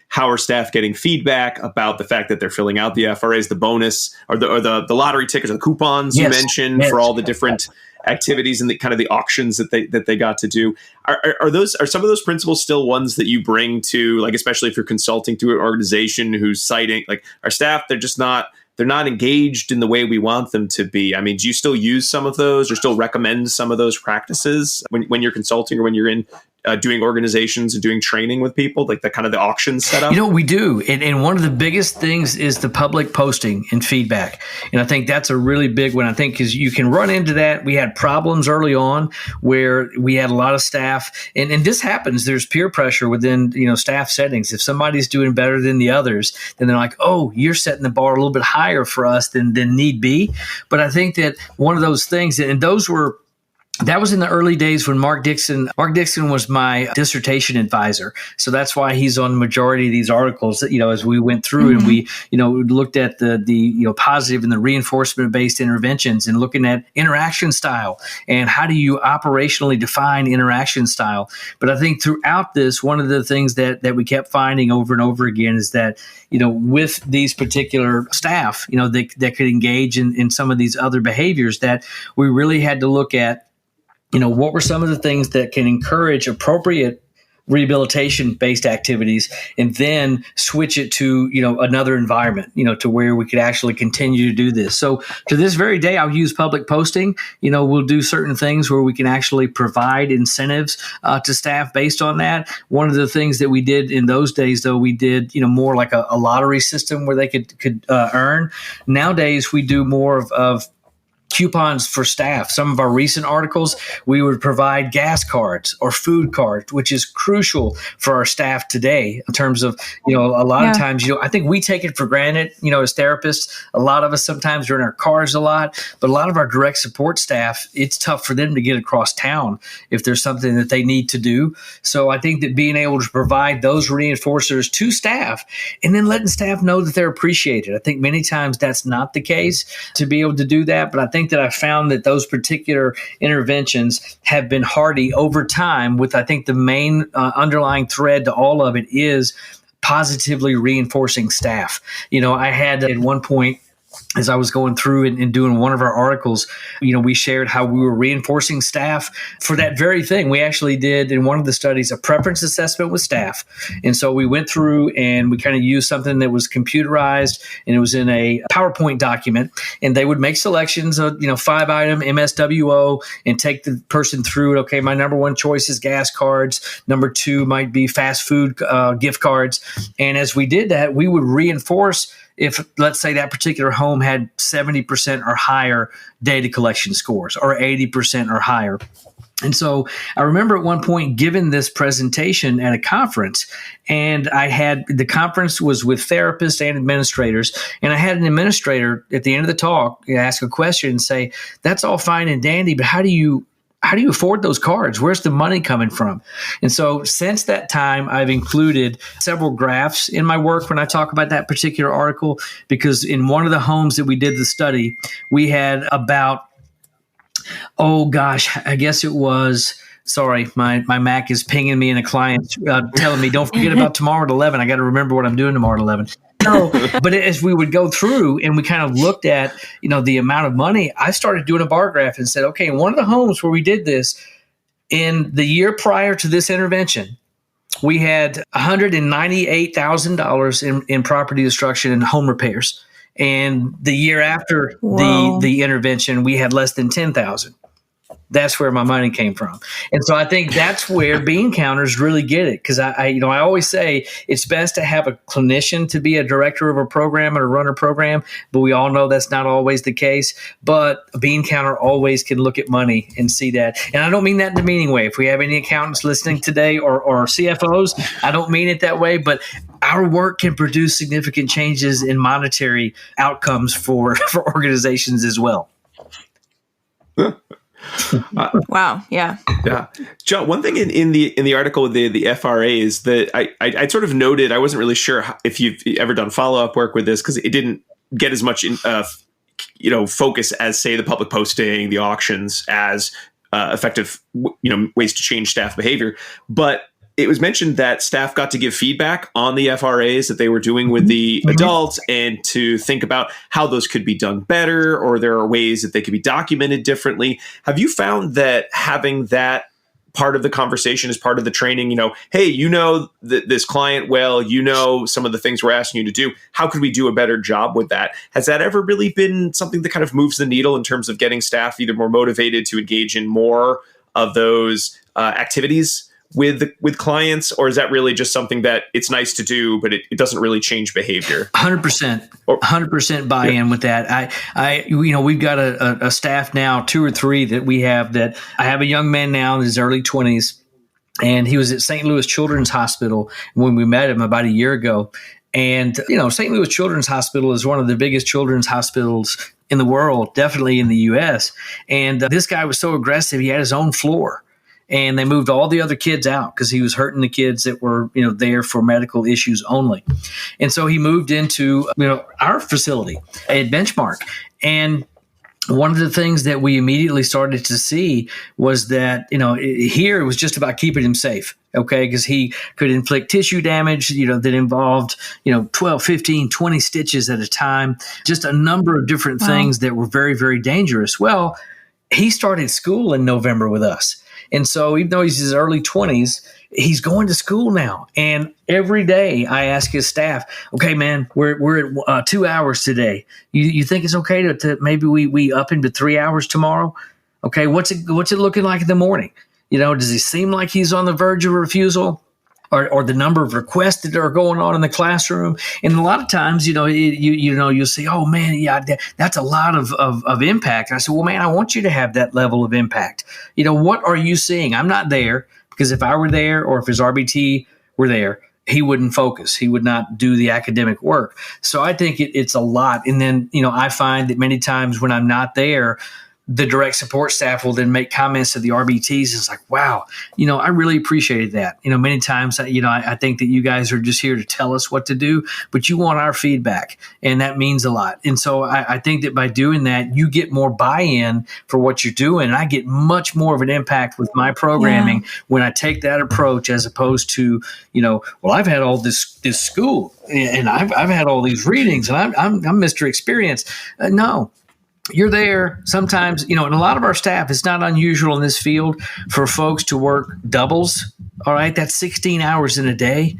S1: how are staff getting feedback about the fact that they're filling out the FRAs, the bonus or the lottery tickets or the coupons you mentioned for all the different activities and the kind of the auctions that they got to do. Are some of those principles still ones that you bring to, especially if you're consulting to an organization who's citing our staff, they're not engaged in the way we want them to be? I mean, do you still use some of those or still recommend some of those practices when you're consulting or when you're in doing organizations and doing training with people, like the kind of the auction setup?
S4: We do. And one of the biggest things is the public posting and feedback. And I think that's a really big one, I think, because you can run into that. We had problems early on where we had a lot of staff, and this happens. There's peer pressure within, staff settings. If somebody's doing better than the others, then they're like, oh, you're setting the bar a little bit higher for us than need be. But I think that one of those things, and that was in the early days when Mark Dixon was my dissertation advisor. So that's why he's on the majority of these articles that, as we went through and we, looked at the positive and the reinforcement-based interventions and looking at interaction style and how do you operationally define interaction style. But I think throughout this, one of the things that we kept finding over and over again is that, with these particular staff, that could engage in some of these other behaviors, that we really had to look at, what were some of the things that can encourage appropriate rehabilitation-based activities, and then switch it to, another environment, to where we could actually continue to do this. So to this very day, I'll use public posting. We'll do certain things where we can actually provide incentives to staff based on that. One of the things that we did in those days, though, we did, more like a lottery system where they could earn. Nowadays, we do more of coupons for staff. Some of our recent articles, we would provide gas cards or food cards, which is crucial for our staff today in terms of, a lot of times, I think we take it for granted, as therapists. A lot of us sometimes are in our cars a lot, but a lot of our direct support staff, it's tough for them to get across town if there's something that they need to do. So I think that being able to provide those reinforcers to staff and then letting staff know that they're appreciated. I think many times that's not the case to be able to do that, but I think that I found that those particular interventions have been hardy over time with, I think, the main underlying thread to all of it is positively reinforcing staff. I had at one point, as I was going through and doing one of our articles, we shared how we were reinforcing staff for that very thing. We actually did in one of the studies a preference assessment with staff. And so we went through and we kind of used something that was computerized and it was in a PowerPoint document. And they would make selections of, 5-item MSWO and take the person through it. Okay, my number one choice is gas cards. Number two might be fast food gift cards. And as we did that, we would reinforce if, let's say, that particular home had 70% or higher data collection scores or 80% or higher. And so I remember at one point giving this presentation at a conference, and the conference was with therapists and administrators, and I had an administrator at the end of the talk ask a question and say, that's all fine and dandy, but how do you afford those cards? Where's the money coming from? And so since that time, I've included several graphs in my work when I talk about that particular article, because in one of the homes that we did the study, we had about, I guess it was, sorry, my Mac is pinging me and a client telling me, don't forget about tomorrow at 11. I got to remember what I'm doing tomorrow at 11. No, but as we would go through and we kind of looked at, the amount of money, I started doing a bar graph and said, okay, in one of the homes where we did this, in the year prior to this intervention, we had $198,000 in property destruction and home repairs. And the year after the intervention, we had less than $10,000. That's where my money came from. And so I think that's where bean counters really get it. Because I always say it's best to have a clinician to be a director of a program or run a program, but we all know that's not always the case. But a bean counter always can look at money and see that. And I don't mean that in a demeaning way. If we have any accountants listening today or CFOs, I don't mean it that way, but our work can produce significant changes in monetary outcomes for organizations as well.
S3: Wow. Yeah.
S1: Yeah. John, one thing in the article, the FRAs that I sort of noted, I wasn't really sure if you've ever done follow-up work with this because it didn't get as much focus as, say, the public posting, the auctions as effective, ways to change staff behavior. But it was mentioned that staff got to give feedback on the FRAs that they were doing with the adults and to think about how those could be done better, or there are ways that they could be documented differently. Have you found that having that part of the conversation as part of the training, hey, this client well, some of the things we're asking you to do, how could we do a better job with that? Has that ever really been something that kind of moves the needle in terms of getting staff either more motivated to engage in more of those activities with clients, or is that really just something that it's nice to do, but it doesn't really change behavior?
S4: 100% buy-in with that. We've got a staff now, 2 or 3 that we have that I have a young man now in his early 20s, and he was at St. Louis Children's Hospital when we met him about a year ago. And, St. Louis Children's Hospital is one of the biggest children's hospitals in the world, definitely in the U.S. And this guy was so aggressive, he had his own floor. And they moved all the other kids out because he was hurting the kids that were, there for medical issues only. And so he moved into, our facility at Benchmark. And one of the things that we immediately started to see was that, here it was just about keeping him safe. Okay, because he could inflict tissue damage, that involved, 12, 15, 20 stitches at a time, just a number of different things that were very, very dangerous. Well, he started school in November with us. And so even though he's in his early 20s, he's going to school now. And every day I ask his staff, okay, man, we're at 2 hours today. You think it's okay to maybe we up into 3 hours tomorrow? Okay, what's it looking like in the morning? Does he seem like he's on the verge of refusal? or the number of requests that are going on in the classroom. And a lot of times, you'll say, oh man, yeah, that's a lot of impact. And I said, well, man, I want you to have that level of impact. What are you seeing? I'm not there, because if I were there, or if his RBT were there, he wouldn't focus. He would not do the academic work. So I think it's a lot. And then, I find that many times when I'm not there, the direct support staff will then make comments to the RBTs. It's like, wow, I really appreciated that. Many times, I think that you guys are just here to tell us what to do, but you want our feedback, and that means a lot. And so I think that by doing that, you get more buy-in for what you're doing. And I get much more of an impact with my programming when I take that approach, as opposed to, well, I've had all this school, and I've had all these readings, and I'm Mr. Experience. No. You're there sometimes, and a lot of our staff, it's not unusual in this field for folks to work doubles. All right. That's 16 hours in a day.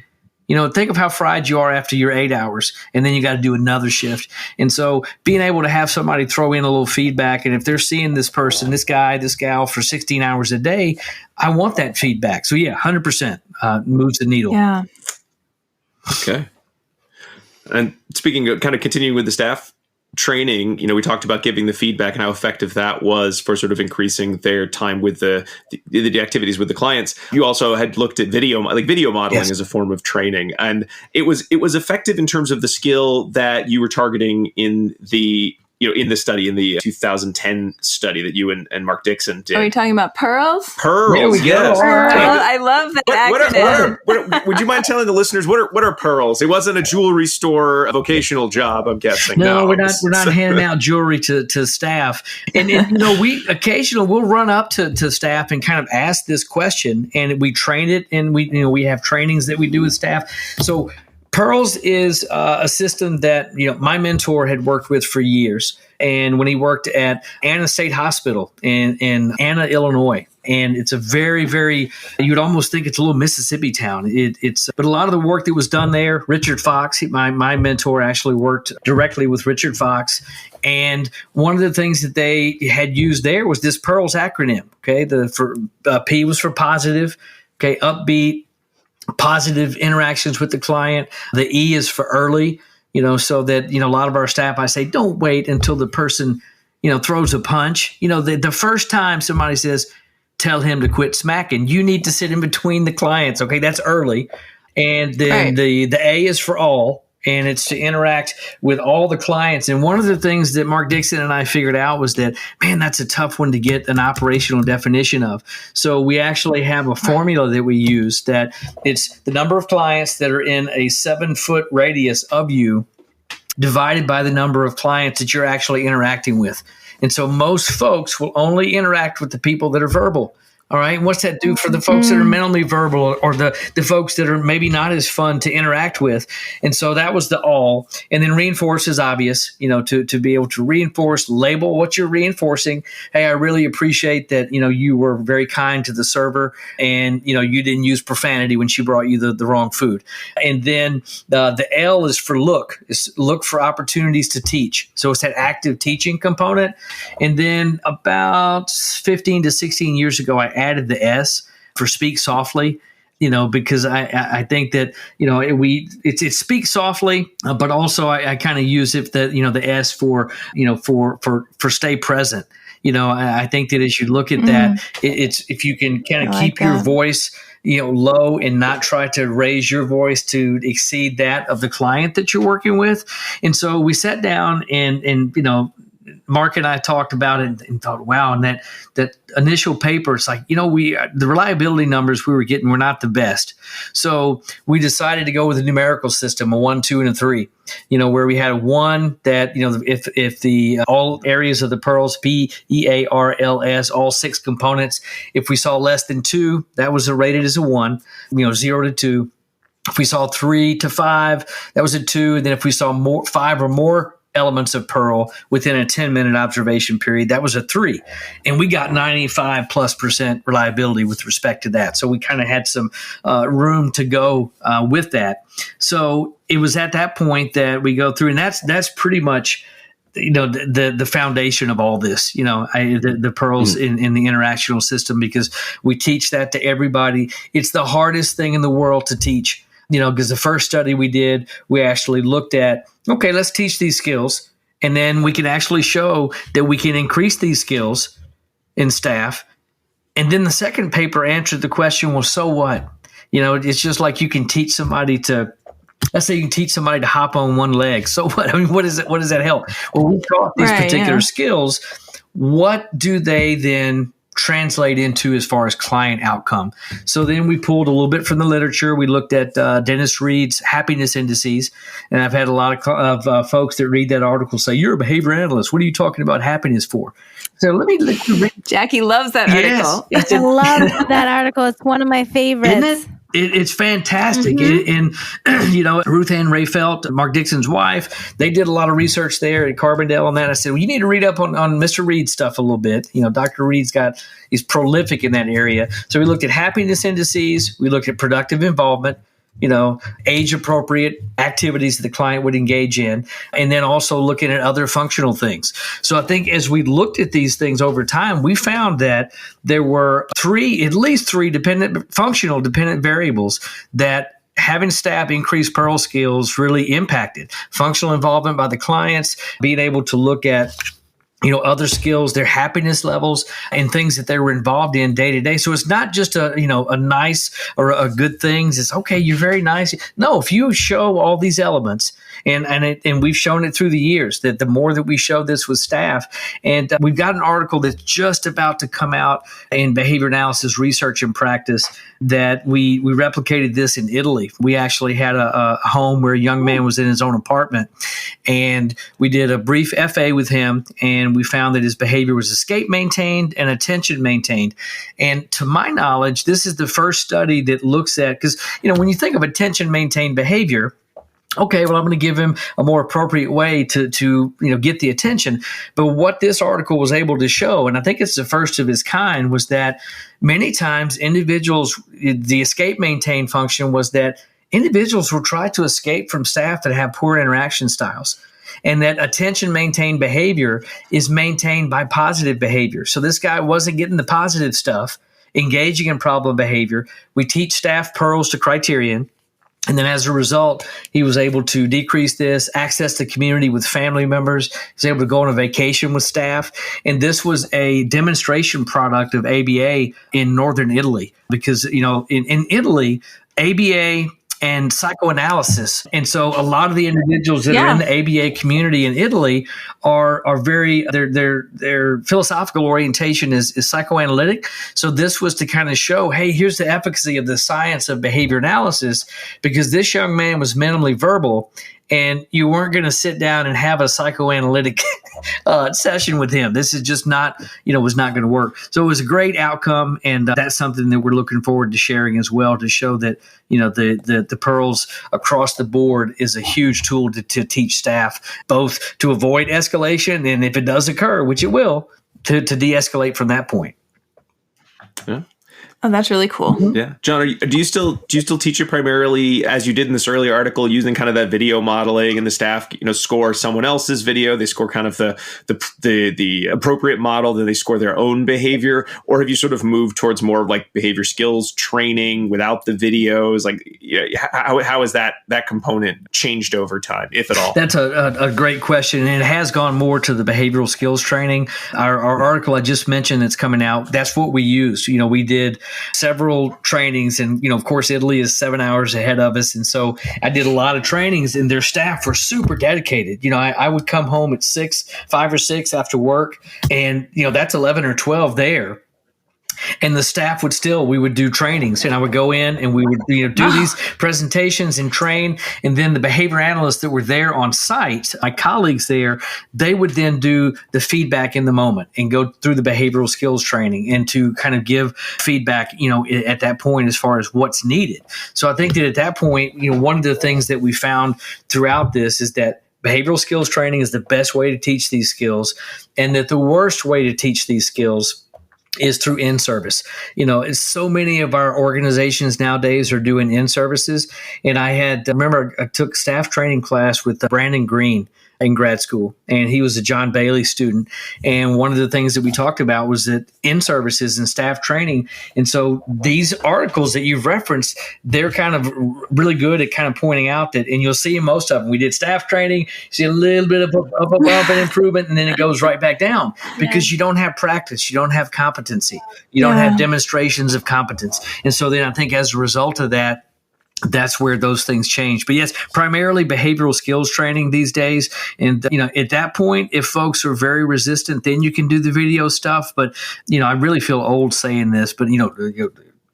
S4: Think of how fried you are after your 8 hours, and then you got to do another shift. And so being able to have somebody throw in a little feedback, and if they're seeing this person, this guy, this gal for 16 hours a day, I want that feedback. So 100% moves the needle.
S3: Yeah.
S1: Okay. And speaking of kind of continuing with the staff training, we talked about giving the feedback and how effective that was for sort of increasing their time with the activities with the clients. You also had looked at video modeling as a form of training, and it was effective in terms of the skill that you were targeting in the study, in the 2010 study that you and Mark Dixon did.
S3: Are we talking about pearls?
S1: Pearls, yes.
S3: I love that acronym.
S1: Would you mind telling the listeners what are pearls? It wasn't a jewelry store, a vocational job, I'm guessing.
S4: No, we're not handing out jewelry to staff. And we occasionally we'll run up to staff and kind of ask this question, and we train it, and we have trainings that we do with staff. So Pearls is a system that my mentor had worked with for years, and when he worked at Anna State Hospital in Anna, Illinois. And it's a very, very, you'd almost think it's a little Mississippi town. But a lot of the work that was done there, Richard Fox, my mentor actually worked directly with Richard Fox. And one of the things that they had used there was this Pearls acronym. Okay, P was for positive. Okay, upbeat, positive interactions with the client. The E is for early, so that, a lot of our staff, I say, don't wait until the person, throws a punch. The first time somebody says, tell him to quit smacking, you need to sit in between the clients. Okay, that's early. And then the A is for all, and it's to interact with all the clients. And one of the things that Mark Dixon and I figured out was that, man, that's a tough one to get an operational definition of. So we actually have a formula that we use that it's the number of clients that are in a 7-foot radius of you divided by the number of clients that you're actually interacting with. And so most folks will only interact with the people that are verbal. All right. What's that do for the folks that are mentally verbal, or the folks that are maybe not as fun to interact with? And so that was the all. And then reinforce is obvious, to be able to reinforce, label what you're reinforcing. Hey, I really appreciate that, you were very kind to the server, and, you didn't use profanity when she brought you the wrong food. And then the L is for look. It's look for opportunities to teach. So it's that active teaching component. And then about 15 to 16 years ago, I added the S for speak softly, because I think that, it's speak softly, but also I kind of use it that, the S for stay present. I think that as you look at that, it's if you can kind of keep your voice, low, and not try to raise your voice to exceed that of the client that you're working with. And so we sat down and Mark and I talked about it and thought, wow, and that initial paper, it's like, the reliability numbers we were getting were not the best. So we decided to go with a numerical system, a 1, 2, and a 3, where we had a 1 that, if the all areas of the pearls, PEARLS, all 6 components, if we saw less than 2, that was rated as a 1, 0 to 2. If we saw 3 to 5, that was a 2. And then if we saw 5 or more elements of Pearl within a 10-minute observation period, that was a 3. And we got 95+% reliability with respect to that. So we kind of had some room to go with that. So it was at that point that we go through, and that's pretty much the foundation of all this, the pearls in the interactional system, because we teach that to everybody. It's the hardest thing in the world to teach, because the first study we did, we actually looked at, okay, let's teach these skills. And then we can actually show that we can increase these skills in staff. And then the second paper answered the question, well, so what? It's just like you can teach somebody to, let's say you can teach somebody to hop on one leg. So what? I mean, what does that help? Well, we taught these particular skills. What do they then translate into as far as client outcome? So then we pulled a little bit from the literature. We looked at Dennis Reed's happiness indices. And I've had a lot of folks that read that article say, you're a behavior analyst. What are you talking about happiness for? So let me read.
S3: Jackie loves that article.
S2: I love that article. It's one of my favorites.
S4: Isn't it? It's fantastic. And Ruth Ann Rayfelt, Mark Dixon's wife, they did a lot of research there at Carbondale on that. I said, well, you need to read up on Mr. Reed's stuff a little bit. Dr. Reed's he's prolific in that area. So we looked at happiness indices. We looked at productive involvement, age appropriate activities that the client would engage in, and then also looking at other functional things. So I think as we looked at these things over time, we found that there were at least three functional dependent variables that having staff increase Pearl skills really impacted. Functional involvement by the clients, being able to look at other skills, their happiness levels, and things that they were involved in day to day. So it's not just a nice or a good things. It's okay, you're very nice. No, if you show all these elements, and we've shown it through the years that the more that we show this with staff, and we've got an article that's just about to come out in Behavior Analysis Research and Practice that we replicated this in Italy. We actually had a home where a young man was in his own apartment, and we did a brief FA with him, and we found that his behavior was escape maintained and attention maintained. And to my knowledge, this is the first study that looks at, because when you think of attention maintained behavior, okay, well, I'm going to give him a more appropriate way to get the attention. But what this article was able to show, and I think it's the first of its kind, was that many times individuals, the escape maintain function was that individuals will try to escape from staff that have poor interaction styles. And that attention maintained behavior is maintained by positive behavior. So this guy wasn't getting the positive stuff, engaging in problem behavior. We teach staff pearls to criterion. And then as a result, he was able to decrease this, access the community with family members. He was able to go on a vacation with staff. And this was a demonstration product of ABA in northern Italy because, in Italy, ABA and psychoanalysis. And so a lot of the individuals that are in the ABA community in Italy are very, their philosophical orientation is psychoanalytic. So this was to kind of show, hey, here's the efficacy of the science of behavior analysis, because this young man was minimally verbal, and you weren't going to sit down and have a psychoanalytic session with him. This is just not, was not going to work. So it was a great outcome, and that's something that we're looking forward to sharing as well, to show that, the pearls across the board is a huge tool to teach staff, both to avoid escalation, and if it does occur, which it will, to de-escalate from that point.
S1: Yeah.
S3: Oh, that's really cool.
S1: Yeah. John, do you still teach it primarily, as you did in this earlier article, using kind of that video modeling, and the staff, score someone else's video, they score kind of the appropriate model, then they score their own behavior? Or have you sort of moved towards more of like behavior skills training without the videos? Like, how has that component changed over time, if at all?
S4: That's a great question. And it has gone more to the behavioral skills training. Our article I just mentioned that's coming out, that's what we used. We did several trainings, and of course Italy is 7 hours ahead of us, and so I did a lot of trainings, and their staff were super dedicated. I would come home at 5 or 6 after work, and that's 11 or 12 there. And the staff we would do trainings, and I would go in and we would do these presentations and train. And then the behavior analysts that were there on site, my colleagues there, they would then do the feedback in the moment and go through the behavioral skills training and to kind of give feedback, at that point as far as what's needed. So I think that at that point, one of the things that we found throughout this is that behavioral skills training is the best way to teach these skills, and that the worst way to teach these skills is through in-service. So many of our organizations nowadays are doing in-services. And I remember I took staff training class with Brandon Green in grad school, and he was a John Bailey student. And one of the things that we talked about was that in-services and staff training. And so these articles that you've referenced, they're kind of really good at kind of pointing out that, and you'll see in most of them, we did staff training, see a little bit of a bump and improvement, and then it goes right back down because you don't have practice, you don't have competency, you don't have demonstrations of competence. And so then I think as a result of that, that's where those things change. But yes, primarily behavioral skills training these days. And, at that point, if folks are very resistant, then you can do the video stuff. But, I really feel old saying this, but,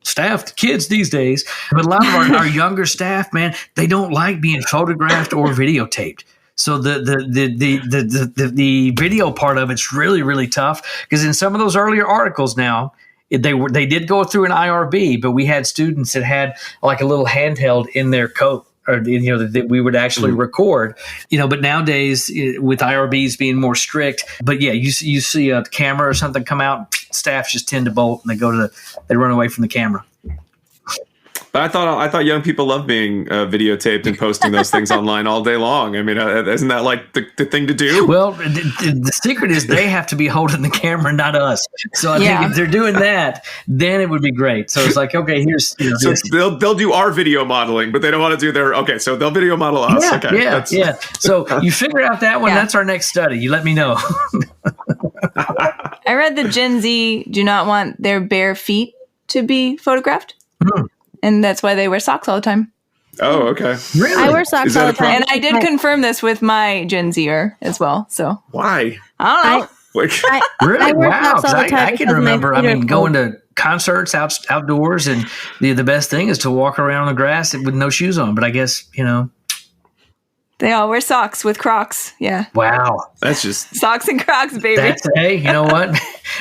S4: staff, kids these days, but a lot of our younger staff, man, they don't like being photographed or videotaped. So the video part of it's really, really tough because in some of those earlier articles now, they did go through an IRB, but we had students that had like a little handheld in their coat, or that we would actually record. But nowadays with IRBs being more strict, but yeah, you see a camera or something come out, staff just tend to bolt and they run away from the camera.
S1: I thought young people love being videotaped and posting those things online all day long. I mean, isn't that like the thing to do?
S4: Well, the secret is they have to be holding the camera, not us. So I think if they're doing that, then it would be great. So it's like, okay, here's.
S1: So they'll do our video modeling, but they don't want to do their. Okay, so they'll video model us.
S4: Yeah,
S1: okay,
S4: yeah. So you figure out that one. That's our next study. You let me know.
S3: I read that Gen Z do not want their bare feet to be photographed. And that's why they wear socks all the time.
S1: Oh, okay.
S4: Really?
S2: I wear socks all the time.
S3: And I did confirm this with my Gen Zer as well. So
S1: why?
S3: I don't know.
S4: Really?
S2: I wear
S4: Wow.
S2: socks all the time
S4: I can
S2: because my
S4: remember,
S2: feet are
S4: going to concerts outdoors, and the best thing is to walk around the grass with no shoes on. But I guess,
S3: They all wear socks with Crocs. Yeah.
S4: Wow.
S1: That's just
S3: Socks and Crocs, baby.
S4: Hey, you know what?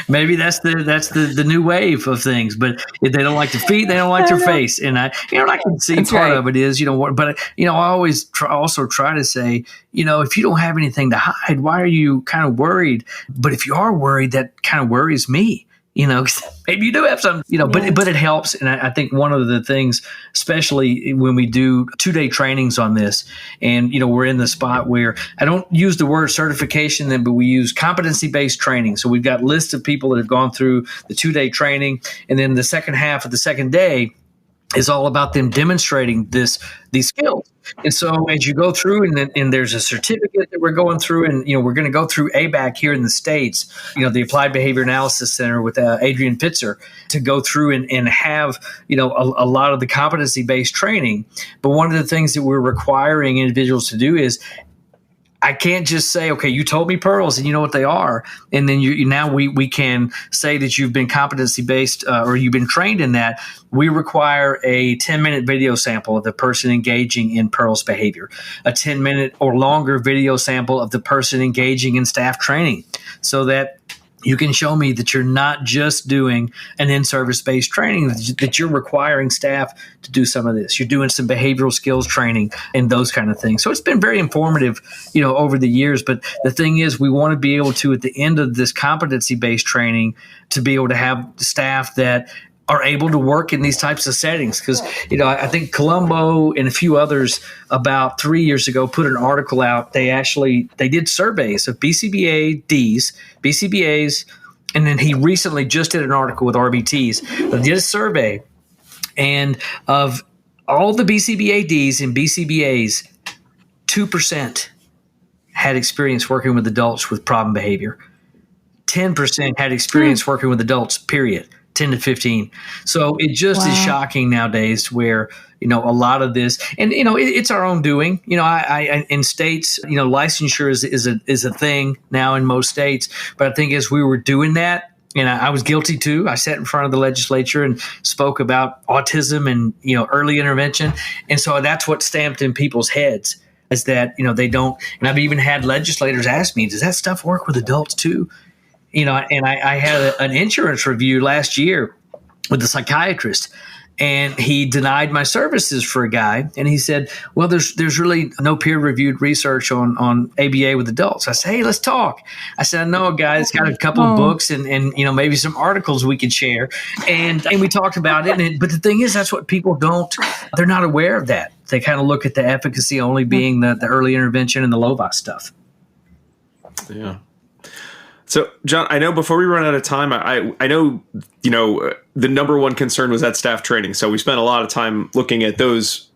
S4: Maybe that's the new wave of things. But if they don't like their feet, they don't like their face. And I can see
S3: That's
S4: part
S3: right.
S4: of it is, but I always try to say, if you don't have anything to hide, why are you kind of worried? But if you are worried, that kind of worries me. 'Cause maybe you do have some, but it helps. And I think one of the things, especially when we do 2-day trainings on this, and, we're in the spot where I don't use the word certification then, but we use competency-based training. So we've got lists of people that have gone through the 2-day training. And then the second half of the second day is all about them demonstrating these skills. And so as you go through, and there's a certificate that we're going through, and we're going to go through ABAC here in the States, the Applied Behavior Analysis Center with Adrian Pitzer, to go through and have a lot of the competency-based training. But one of the things that we're requiring individuals to do is, I can't just say, okay, you told me pearls and you know what they are. And then now we can say that you've been competency-based or you've been trained in that. We require a 10-minute video sample of the person engaging in pearls behavior, a 10-minute or longer video sample of the person engaging in staff training, so that you can show me that you're not just doing an in-service-based training, that you're requiring staff to do some of this. You're doing some behavioral skills training and those kind of things. So it's been very informative, over the years. But the thing is, we want to be able to, at the end of this competency-based training, to be able to have staff that are able to work in these types of settings. Because, I think Colombo and a few others about 3 years ago put an article out. They did surveys of BCBAs, and then he recently just did an article with RBTs. They did a survey, and of all the BCBADs and BCBAs, 2% had experience working with adults with problem behavior. 10% had experience working with adults, period. 10 to 15. So it just is shocking nowadays where, a lot of this, and, it's our own doing. I in states, licensure is a thing now in most states. But I think as we were doing that, and I was guilty too, I sat in front of the legislature and spoke about autism and, early intervention. And so that's what stamped in people's heads, is that, they don't, and I've even had legislators ask me, does that stuff work with adults too? And I had an insurance review last year with a psychiatrist, and he denied my services for a guy. And he said, well, there's really no peer-reviewed research on ABA with adults. I said, hey, let's talk. I said, I know a guy that's got a couple of books and maybe some articles we could share. And we talked about it. But the thing is, that's what people they're not aware of that. They kind of look at the efficacy only being the early intervention and the LOVA stuff.
S1: Yeah. So, John, I know before we run out of time, I know, the number one concern was that staff training. So we spent a lot of time looking at those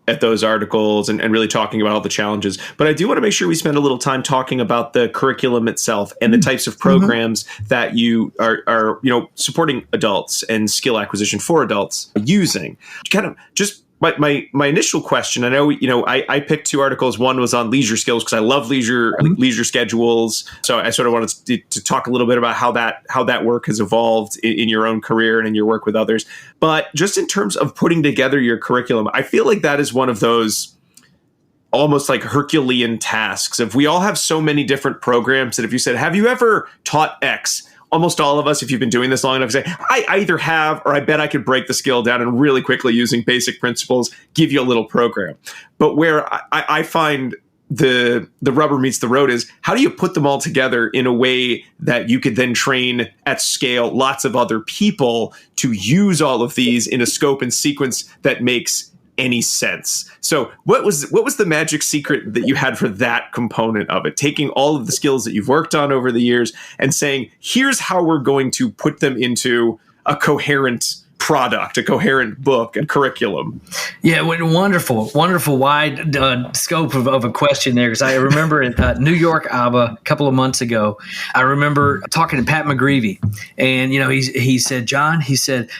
S1: articles and really talking about all the challenges. But I do want to make sure we spend a little time talking about the curriculum itself and the types of programs that you are supporting adults and skill acquisition for adults using. Kind of just my initial question, I know, I picked two articles. One was on leisure skills because I love leisure schedules. So I sort of wanted to talk a little bit about how that work has evolved in your own career and in your work with others. But just in terms of putting together your curriculum, I feel like that is one of those almost like Herculean tasks. If we all have so many different programs that if you said, have you ever taught X? Almost all of us, if you've been doing this long enough, say, I either have or I bet I could break the skill down and really quickly using basic principles, give you a little program. But where I find the rubber meets the road is how do you put them all together in a way that you could then train at scale lots of other people to use all of these in a scope and sequence that makes any sense. So what was the magic secret that you had for that component of it? Taking all of the skills that you've worked on over the years and saying, here's how we're going to put them into a coherent product, a coherent book and curriculum.
S4: Yeah, wonderful wide scope of a question there. Because I remember at New York ABBA a couple of months ago, I remember talking to Pat McGreevy, and he said, John, he said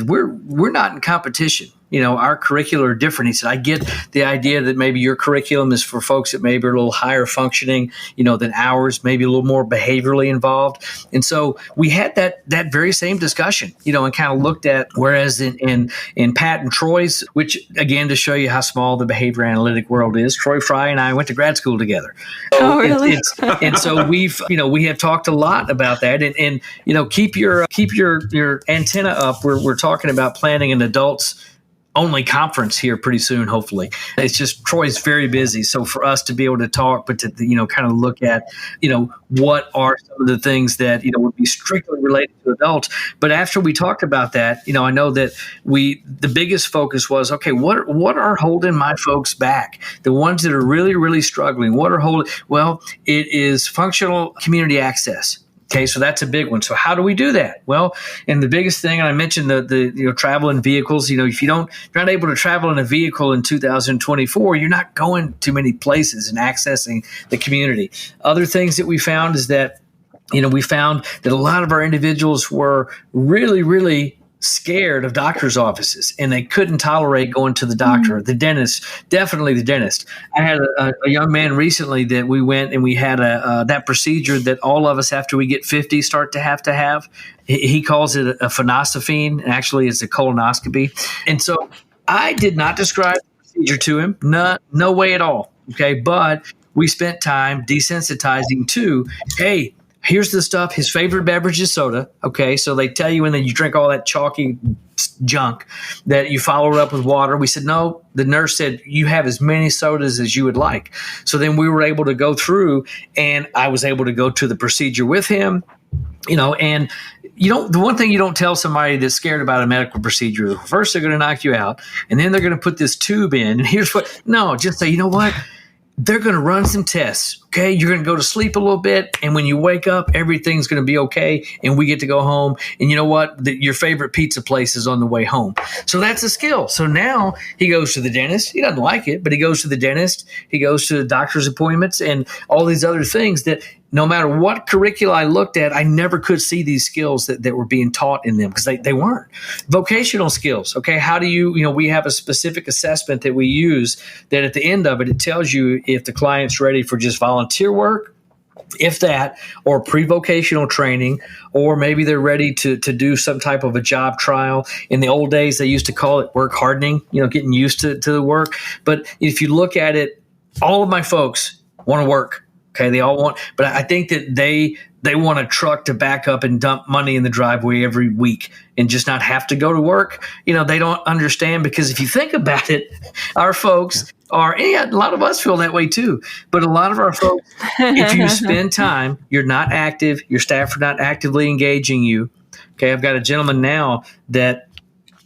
S4: we're not in competition. Our curricula are different. He said, I get the idea that maybe your curriculum is for folks that maybe are a little higher functioning, than ours, maybe a little more behaviorally involved. And so we had that very same discussion, and kind of looked at, whereas in Pat and Troy's, which again, to show you how small the behavior analytic world is, Troy Fry and I went to grad school together.
S3: Oh, really?
S4: And so we have talked a lot about that, and keep your antenna up. We're talking about planning an adults only conference here pretty soon, hopefully. It's just Troy's very busy. So for us to be able to talk, but to, kind of look at, what are some of the things that, would be strictly related to adults. But after we talked about that, I know that the biggest focus was, okay, what are holding my folks back? The ones that are really, really struggling, what are holding? Well, it is functional community access. Okay, so that's a big one. So how do we do that? Well, and the biggest thing, and I mentioned the travel in vehicles. If you're not able to travel in a vehicle in 2024, you're not going to many places and accessing the community. Other things that we found is that, we found that a lot of our individuals were really, really scared of doctor's offices, and they couldn't tolerate going to the doctor, the dentist, definitely the dentist. I had a young man recently that we went and we had that procedure that all of us after we get 50 start to have. He calls it a phonosophene. Actually, it's a colonoscopy. And so I did not describe the procedure to him. No way at all. Okay. But we spent time desensitizing to, hey, here's the stuff. His favorite beverage is soda. Okay. So they tell you when you drink all that chalky junk that you follow it up with water. We said, no, the nurse said, you have as many sodas as you would like. So then we were able to go through, and I was able to go to the procedure with him, and the one thing you don't tell somebody that's scared about a medical procedure, first they're going to knock you out, and then they're going to put this tube in. And just say, you know what? They're going to run some tests. Okay. You're going to go to sleep a little bit. And when you wake up, everything's going to be okay. And we get to go home. And you know what? Your favorite pizza place is on the way home. So that's a skill. So now he goes to the dentist. He doesn't like it, but he goes to the dentist. He goes to the doctor's appointments and all these other things that no matter what curricula I looked at, I never could see these skills that were being taught in them because they weren't. Vocational skills. Okay. How do we have a specific assessment that we use that at the end of it, it tells you if the client's ready for just volunteer work, if that, or pre-vocational training, or maybe they're ready to do some type of a job trial. In the old days, they used to call it work hardening, getting used to the work. But if you look at it, all of my folks want to work. Okay, they all want, but I think that they want a truck to back up and dump money in the driveway every week and just not have to go to work. They don't understand, because if you think about it, our folks are, a lot of us feel that way too. But a lot of our folks, if you spend time, you're not active, your staff are not actively engaging you. Okay, I've got a gentleman now that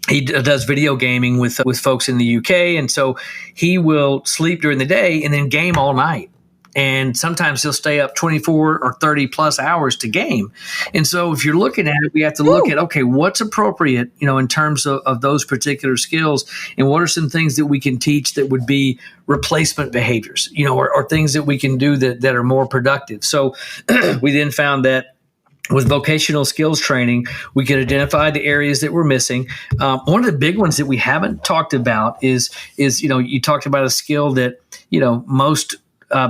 S4: he does video gaming with folks in the UK, and so he will sleep during the day and then game all night. And sometimes he'll stay up 24 or 30 plus hours to game. And so if you're looking at it, we have to look at, okay, what's appropriate, in terms of those particular skills, and what are some things that we can teach that would be replacement behaviors, or things that we can do that are more productive. So we then found that with vocational skills training, we could identify the areas that we're missing. One of the big ones that we haven't talked about is you talked about a skill that, most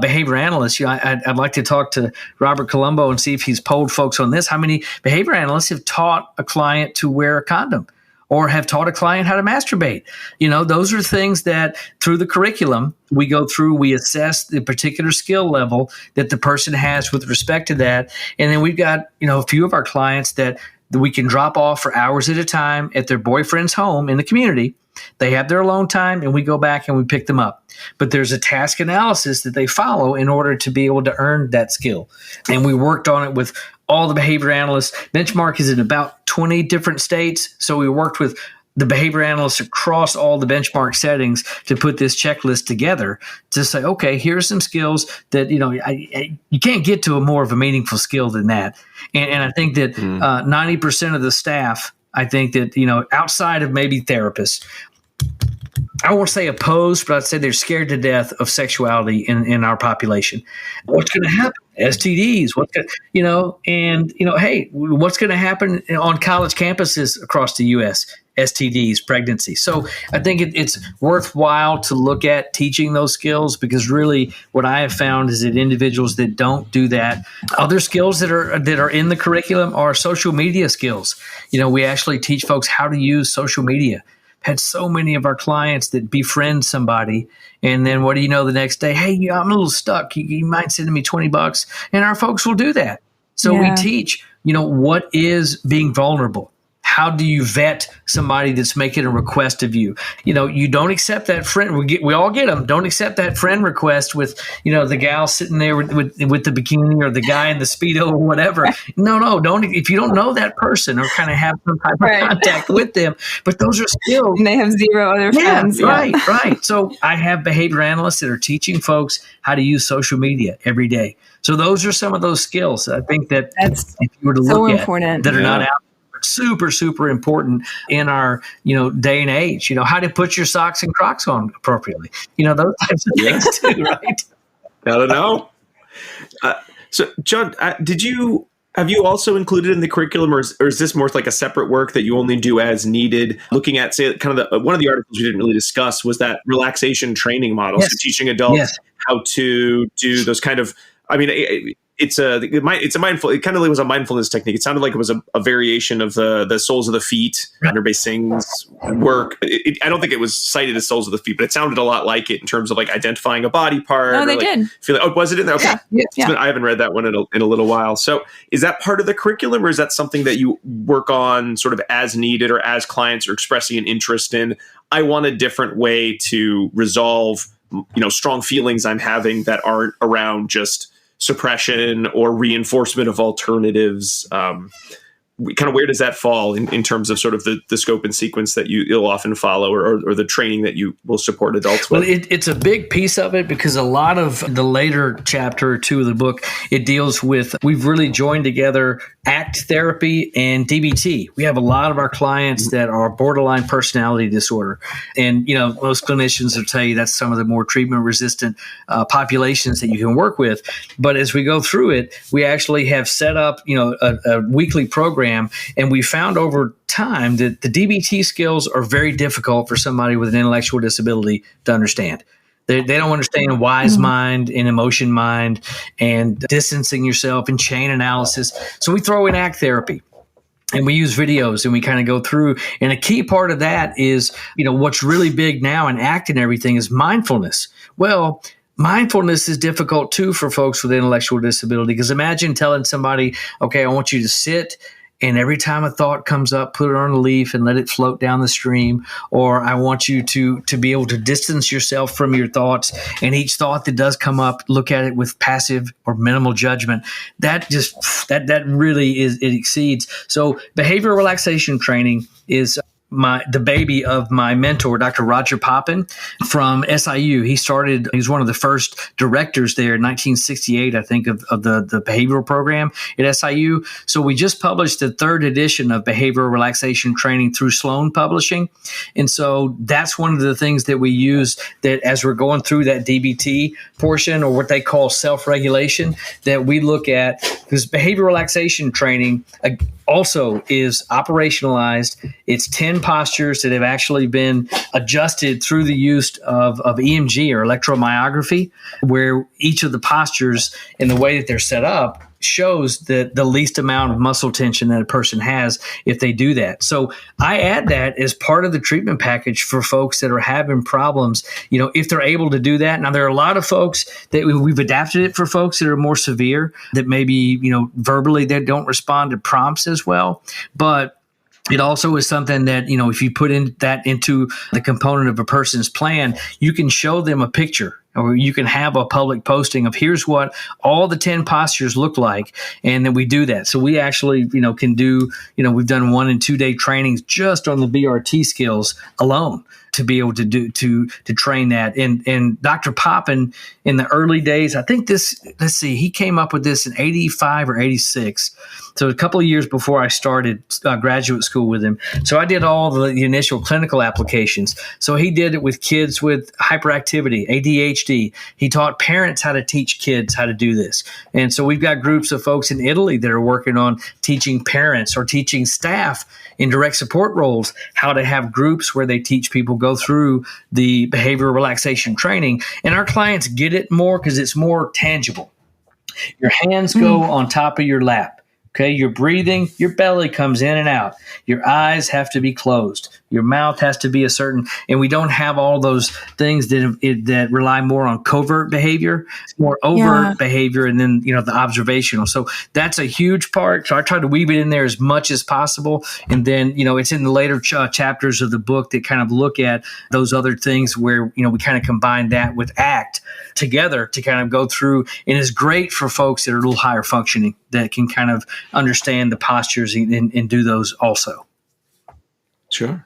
S4: behavior analysts, I'd like to talk to Robert Colombo and see if he's polled folks on this. How many behavior analysts have taught a client to wear a condom or have taught a client how to masturbate? Those are things that through the curriculum we go through, we assess the particular skill level that the person has with respect to that. And then we've got, a few of our clients that we can drop off for hours at a time at their boyfriend's home in the community. They have their alone time, and we go back and we pick them up. But there's a task analysis that they follow in order to be able to earn that skill. And we worked on it with all the behavior analysts. Benchmark is in about 20 different states. So we worked with the behavior analysts across all the benchmark settings to put this checklist together to say, okay, here's some skills that, you can't get to a more of a meaningful skill than that. And I think that 90% of the staff, I think that, outside of maybe therapists, I won't say opposed, but I'd say they're scared to death of sexuality in our population. What's going to happen? STDs, hey, what's going to happen on college campuses across the U.S.? STDs, pregnancy. So I think it's worthwhile to look at teaching those skills, because really what I have found is that individuals that don't do that, other skills that are in the curriculum are social media skills. We actually teach folks how to use social media. Had so many of our clients that befriend somebody, and then what do you know the next day? Hey, I'm a little stuck. You mind sending me $20? And our folks will do that. So we teach, what is being vulnerable. How do you vet somebody that's making a request of you? You don't accept that friend. We all get them. Don't accept that friend request with, the gal sitting there with the bikini, or the guy in the Speedo or whatever. No, don't. If you don't know that person or kind of have some type of contact with them, but those are skills.
S3: And they have zero other friends.
S4: Right. So I have behavior analysts that are teaching folks how to use social media every day. So those are some of those skills I think that if you were to look at that are not out. Super, super important in our, day and age. How to put your socks and Crocs on appropriately. Those types of things too, right?
S1: I don't know. So, John, have you also included in the curriculum, or is this more like a separate work that you only do as needed? Looking at, say, kind of one of the articles we didn't really discuss was that relaxation training model.
S4: Yes.
S1: So teaching adults how to do those kind of. I mean, it's a mindful. It kind of was a mindfulness technique. It sounded like it was a variation of the soles of the feet, Hunter Sing's work. I don't think it was cited as soles of the feet, but it sounded a lot like it in terms of like identifying a body part.
S3: Oh, they did.
S1: Was it in there? Okay.
S3: Yeah.
S1: I haven't read that one in a little while. So is that part of the curriculum, or is that something that you work on sort of as needed, or as clients are expressing an interest in? I want a different way to resolve, strong feelings I'm having that aren't around just suppression or reinforcement of alternatives. Kind of where does that fall in terms of sort of the scope and sequence that you'll often follow, or the training that you will support adults with?
S4: Well, it's a big piece of it, because a lot of the later chapter or two of the book, it deals with, we've really joined together ACT therapy and DBT. We have a lot of our clients that are borderline personality disorder. And, most clinicians will tell you that's some of the more treatment resistant populations that you can work with. But as we go through it, we actually have set up, a weekly program. And we found over time that the DBT skills are very difficult for somebody with an intellectual disability to understand. They don't understand wise mind and emotion mind and distancing yourself and chain analysis. So we throw in ACT therapy. And we use videos and we kind of go through. And a key part of that is, what's really big now in ACT and everything is mindfulness. Well, mindfulness is difficult too for folks with intellectual disability, because imagine telling somebody, okay, I want you to sit, and every time a thought comes up, put it on a leaf and let it float down the stream. Or I want you to be able to distance yourself from your thoughts. And each thought that does come up, look at it with passive or minimal judgment. That really is, it exceeds. So behavioral relaxation training is the baby of my mentor, Dr. Roger Poppin from SIU. He was one of the first directors there in 1968, I think, of the behavioral program at SIU. So we just published the 3rd edition of Behavioral Relaxation Training through Sloan Publishing. And so that's one of the things that we use, that as we're going through that DBT portion, or what they call self-regulation, that we look at, because behavioral relaxation training also is operationalized. It's 10 postures that have actually been adjusted through the use of EMG or electromyography, where each of the postures and the way that they're set up shows the least amount of muscle tension that a person has if they do that. So I add that as part of the treatment package for folks that are having problems, if they're able to do that. Now, there are a lot of folks that we've adapted it for folks that are more severe, that maybe, verbally they don't respond to prompts as well. But it also is something that, if you put into the component of a person's plan, you can show them a picture, or you can have a public posting of here's what all the 10 postures look like. And then we do that. So we actually, can do, we've done 1 and 2 day trainings just on the BRT skills alone to be able to train that. And Dr. Poppin in the early days, I think he came up with this in 85 or 86. So a couple of years before I started graduate school with him. So I did all the initial clinical applications. So he did it with kids with hyperactivity, ADHD. He taught parents how to teach kids how to do this. And so we've got groups of folks in Italy that are working on teaching parents or teaching staff in direct support roles how to have groups where they teach people, go through the behavioral relaxation training. And our clients get it more because it's more tangible. Your hands go on top of your lap. Okay, you're breathing, your belly comes in and out. Your eyes have to be closed. Your mouth has to be a certain, and we don't have all those things that rely more on covert behavior, more overt behavior, and then, the observational. So that's a huge part. So I try to weave it in there as much as possible. And then, it's in the later chapters of the book that kind of look at those other things where, we kind of combine that with ACT together to kind of go through. And it's great for folks that are a little higher functioning, that can kind of understand the postures and do those also.
S1: Sure.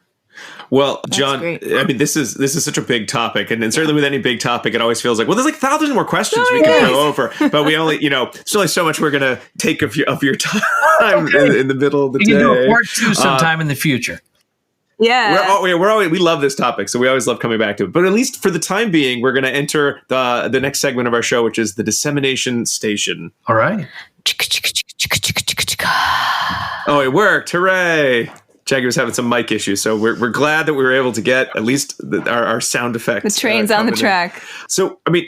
S1: Well, John, I mean, this is such a big topic, and certainly with any big topic, it always feels like, well, there's like 1,000 more questions we can go over, but we only, there's only so much we're going to take of your time in the middle of the day.
S4: You can do a part 2 sometime in the future.
S3: Yeah,
S1: we love this topic, so we always love coming back to it. But at least for the time being, we're going to enter the next segment of our show, which is the dissemination station.
S4: All right.
S1: Oh, it worked! Hooray! Jackie was having some mic issues, so we're glad that we were able to get at least our sound effects.
S3: The train's on the track.
S1: So, I mean,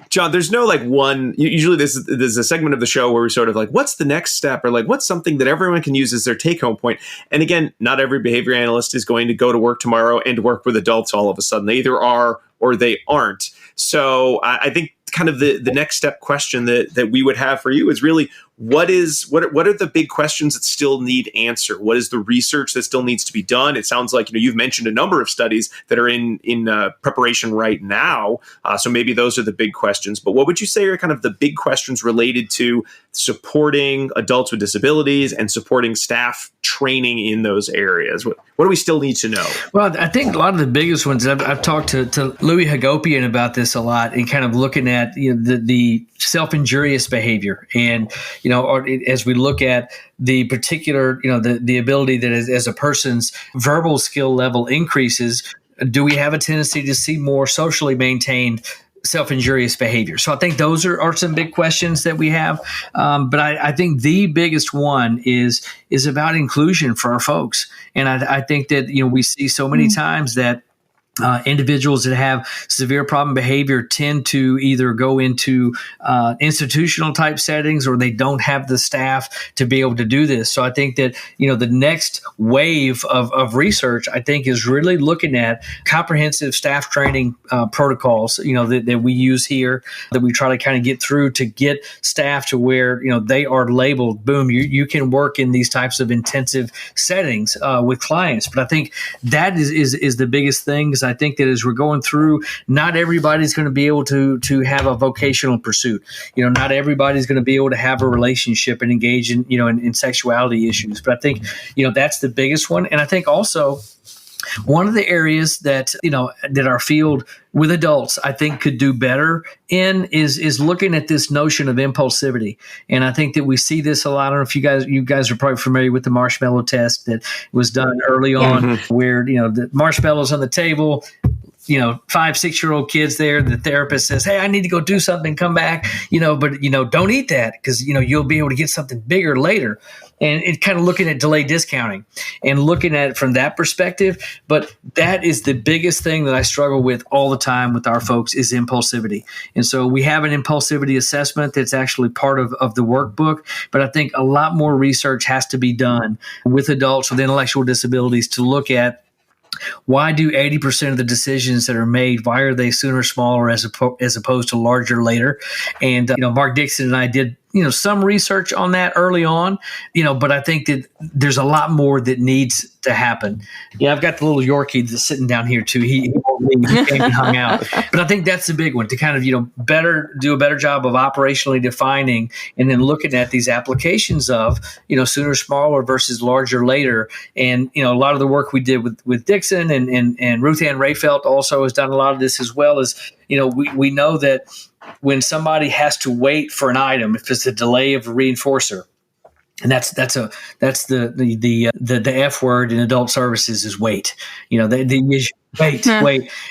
S1: John, there's no one. Usually, there's a segment of the show where we sort of what's the next step, or what's something that everyone can use as their take-home point. And again, not every behavior analyst is going to go to work tomorrow and work with adults all of a sudden. They either are or they aren't. So, I think kind of the next step question that we would have for you is really what are the big questions that still need answer? What is the research that still needs to be done? It sounds like you've mentioned a number of studies that are in preparation right now. So maybe those are the big questions. But what would you say are kind of the big questions related to supporting adults with disabilities and supporting staff training in those areas? What do we still need to know? Well,
S4: I think a lot of the biggest ones, I've talked to Louis Hagopian about this a lot, and kind of looking at the self-injurious behavior. And, as we look at the particular, the ability that as a person's verbal skill level increases, do we have a tendency to see more socially maintained self-injurious behavior? So I think those are some big questions that we have. But I think the biggest one is about inclusion for our folks. And I think that, we see so many times that individuals that have severe problem behavior tend to either go into institutional type settings, or they don't have the staff to be able to do this. So I think that, the next wave of research, I think, is really looking at comprehensive staff training protocols, that we use here, that we try to kind of get through to get staff to where, they are labeled, boom, you can work in these types of intensive settings with clients. But I think that is the biggest thing, because I think that as we're going through, not everybody's going to be able to have a vocational pursuit. Not everybody's going to be able to have a relationship and engage in, in sexuality issues. But I think, that's the biggest one. And I think also one of the areas that, that our field with adults, I think could do better in is looking at this notion of impulsivity. And I think that we see this a lot. I don't know if you guys are probably familiar with the marshmallow test that was done early on, where, the marshmallows on the table, 5-6-year-old kids there. The therapist says, "Hey, I need to go do something, come back, but don't eat that because, you'll be able to get something bigger later." And it kind of looking at delay discounting and looking at it from that perspective. But that is the biggest thing that I struggle with all the time with our folks is impulsivity. And so we have an impulsivity assessment that's actually part of the workbook. But I think a lot more research has to be done with adults with intellectual disabilities to look at why do 80% of the decisions that are made, why are they sooner, smaller, as opposed to larger later? And, Mark Dixon and I did, some research on that early on, but I think that there's a lot more that needs to happen. Yeah, I've got the little Yorkie that's sitting down here too. He won't leave. He came and hung out. But I think that's the big one, to kind of, do a better job of operationally defining and then looking at these applications of, sooner, smaller versus larger later. And, a lot of the work we did with Dixon and Ruth Ann Rayfelt also has done a lot of this as well as, we know that when somebody has to wait for an item, if it's a delay of a reinforcer, and that's the F word in adult services is wait. Wait.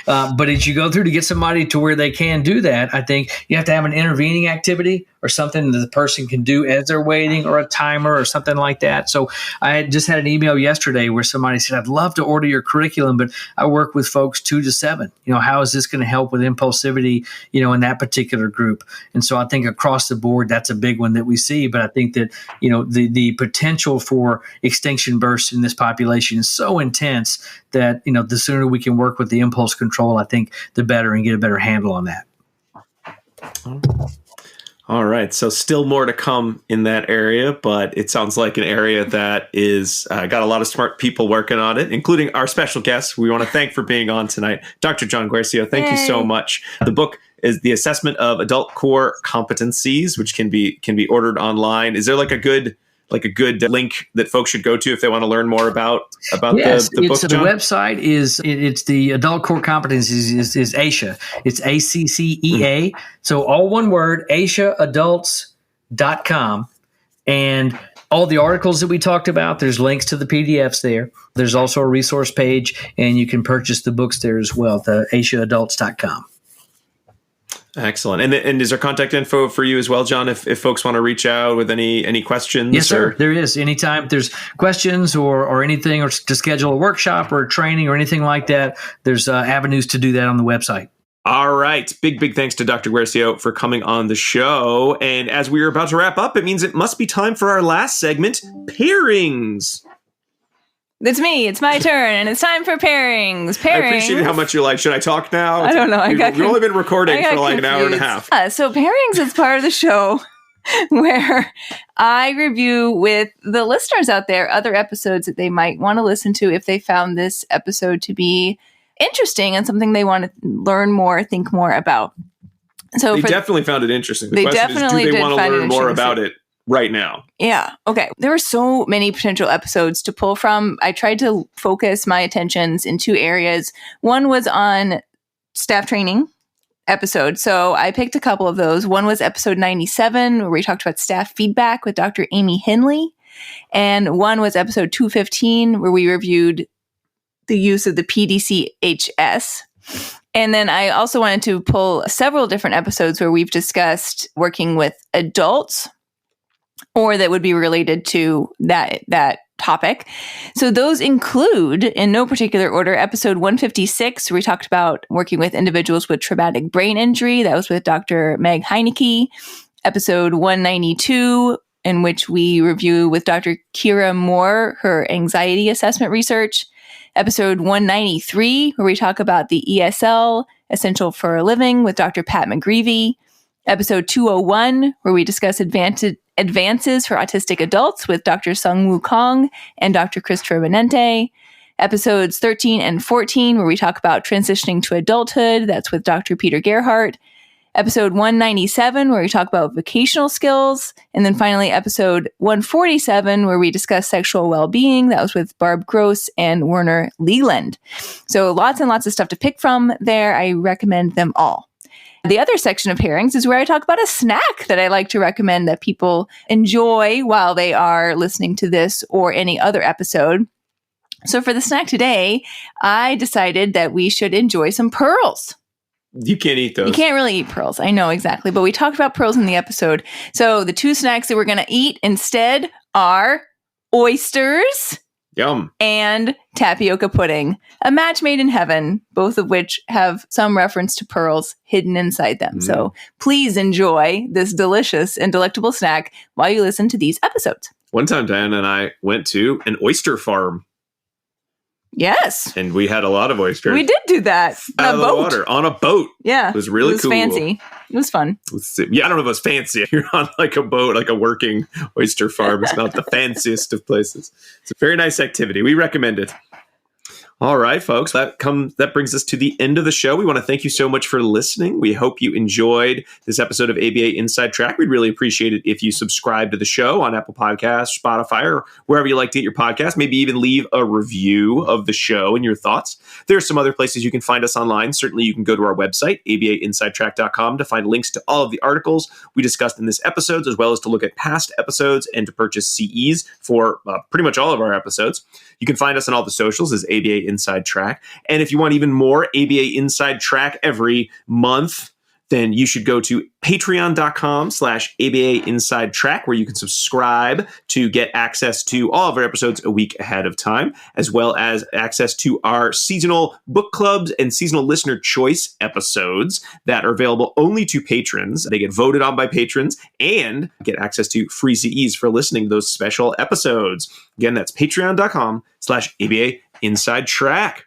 S4: But as you go through to get somebody to where they can do that, I think you have to have an intervening activity or something that the person can do as they're waiting, or a timer or something like that. So I just had an email yesterday where somebody said, "I'd love to order your curriculum, but I work with folks 2 to 7. How is this going to help with impulsivity, in that particular group?" And so I think across the board, that's a big one that we see. But I think that, the potential for extinction bursts in this population is so intense that, the sooner we can work with the impulse control, I think the better, and get a better handle on that.
S1: All right. So still more to come in that area, but it sounds like an area that is got a lot of smart people working on it, including our special guest. We want to thank for being on tonight, Dr. John Guercio. Thank you so much. The book is The Assessment of Adult Core Competencies, which can be ordered online. Is there like a good link that folks should go to if they want to learn more about the book,
S4: So
S1: John?
S4: the website it's the Adult Core Competencies is ACCEA. It's ACCEA. So all one word, ACCEAadults.com. And all the articles that we talked about, there's links to the PDFs there. There's also a resource page, and you can purchase the books there as well, the ACCEAadults.com.
S1: Excellent. And is there contact info for you as well, John, if folks want to reach out with any questions?
S4: Yes, sir. There is. Anytime if there's questions or anything, or to schedule a workshop or a training or anything like that, there's avenues to do that on the website.
S1: All right. Big thanks to Dr. Guercio for coming on the show. And as we are about to wrap up, it means it must be time for our last segment, Pairings.
S3: It's me. It's my turn, and it's time for pairings.
S1: I appreciate how much you're like, should I talk now?
S3: I don't know.
S1: We've only been recording for like an hour and a half.
S3: So pairings is part of the show where I review with the listeners out there other episodes that they might want to listen to if they found this episode to be interesting and something they want to learn more, think more about. So
S1: they definitely found it interesting.
S3: The question is, do they want to learn more
S1: about it right now?
S3: Yeah. Okay. There were so many potential episodes to pull from. I tried to focus my attentions in 2 areas. One was on staff training episode. So I picked a couple of those. One was episode 97, where we talked about staff feedback with Dr. Amy Henley. And one was episode 215, where we reviewed the use of the PDCHS. And then I also wanted to pull several different episodes where we've discussed working with adults, or that would be related to that topic. So those include, in no particular order, episode 156, where we talked about working with individuals with traumatic brain injury. That was with Dr. Meg Heineke. Episode 192, in which we review with Dr. Kira Moore her anxiety assessment research. Episode 193, where we talk about the ESL, Essential for a Living, with Dr. Pat McGreevy. Episode 201, where we discuss advances for autistic adults with Dr. Sung Woo Kong and Dr. Christopher Benente. Episodes 13 and 14, where we talk about transitioning to adulthood. That's with Dr. Peter Gerhardt. Episode 197, where we talk about vocational skills. And then finally, episode 147, where we discuss sexual well-being. That was with Barb Gross and Werner Leland. So lots and lots of stuff to pick from there. I recommend them all. The other section of pairings is where I talk about a snack that I like to recommend that people enjoy while they are listening to this or any other episode. So for the snack today, I decided that we should enjoy some pearls.
S1: You can't eat those.
S3: You can't really eat pearls. I know, exactly. But we talked about pearls in the episode. So the two snacks that we're going to eat instead are oysters.
S1: Yum.
S3: And tapioca pudding. A match made in heaven, both of which have some reference to pearls hidden inside them. So please enjoy this delicious and delectable snack while you listen to these episodes.
S1: One time, Diana and I went to an oyster farm.
S3: Yes.
S1: And we had a lot of oysters.
S3: We did do that.
S1: Out of the water, on a boat.
S3: Yeah.
S1: It was really cool.
S3: It was fancy. It was fun.
S1: Yeah, I don't know if it was fancy. You're on like a boat, like a working oyster farm. It's not the fanciest of places. It's a very nice activity. We recommend it. All right, folks, that brings us to the end of the show. We want to thank you so much for listening. We hope you enjoyed this episode of ABA Inside Track. We'd really appreciate it if you subscribe to the show on Apple Podcasts, Spotify, or wherever you like to get your podcast. Maybe even leave a review of the show and your thoughts. There are some other places you can find us online. Certainly, you can go to our website, abainsidetrack.com, to find links to all of the articles we discussed in this episode, as well as to look at past episodes and to purchase CEs for pretty much all of our episodes. You can find us on all the socials as ABA Inside Track. And if you want even more ABA Inside Track every month, then you should go to patreon.com/ABA Inside Track, where you can subscribe to get access to all of our episodes a week ahead of time, as well as access to our seasonal book clubs and seasonal listener choice episodes that are available only to patrons. They get voted on by patrons and get access to free CEs for listening to those special episodes. Again, that's patreon.com/ABA Inside Track.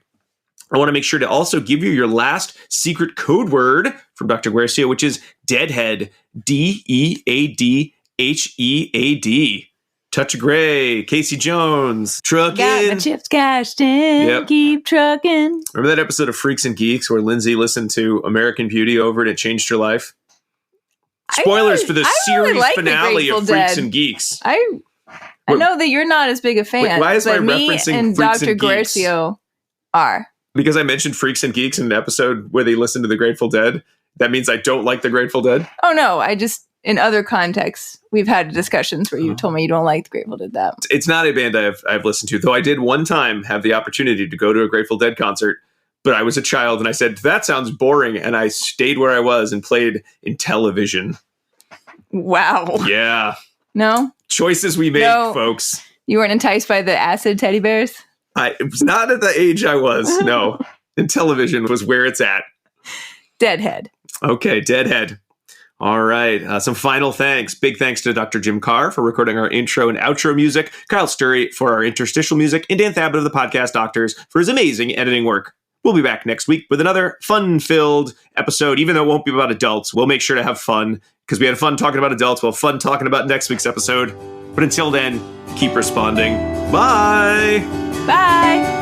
S1: I want to make sure to also give you your last secret code word from Dr. Guercio, which is Deadhead, DEADHEAD. Touch of Gray, Casey Jones, Truckin'.
S3: Got my chips cashed in, keep trucking.
S1: Remember that episode of Freaks and Geeks where Lindsay listened to American Beauty over and it changed her life? Spoilers for the series
S3: like
S1: finale of Freaks and Geeks.
S3: I know that you're not as big a fan.
S1: Wait, why is
S3: but
S1: my
S3: me
S1: referencing
S3: and
S1: Freaks
S3: Dr.
S1: and Geeks?
S3: Guercio are.
S1: Because I mentioned Freaks and Geeks in an episode where they listened to the Grateful Dead, that means I don't like the Grateful Dead?
S3: Oh, no. I just, in other contexts, we've had discussions where you told me you don't like the Grateful Dead that.
S1: It's not a band I've listened to, though I did one time have the opportunity to go to a Grateful Dead concert, but I was a child and I said, that sounds boring, and I stayed where I was and played in television.
S3: Wow.
S1: Yeah.
S3: No?
S1: Choices we make, folks.
S3: You weren't enticed by the acid teddy bears?
S1: It was not at the age I was, no. And television was where it's at.
S3: Deadhead.
S1: Okay, Deadhead. All right. Some final thanks. Big thanks to Dr. Jim Carr for recording our intro and outro music, Kyle Sturry for our interstitial music, and Dan Thabit of the Podcast Doctors for his amazing editing work. We'll be back next week with another fun-filled episode. Even though it won't be about adults, we'll make sure to have fun because we had fun talking about adults. We'll have fun talking about next week's episode. But until then, keep responding. Bye!
S3: Bye!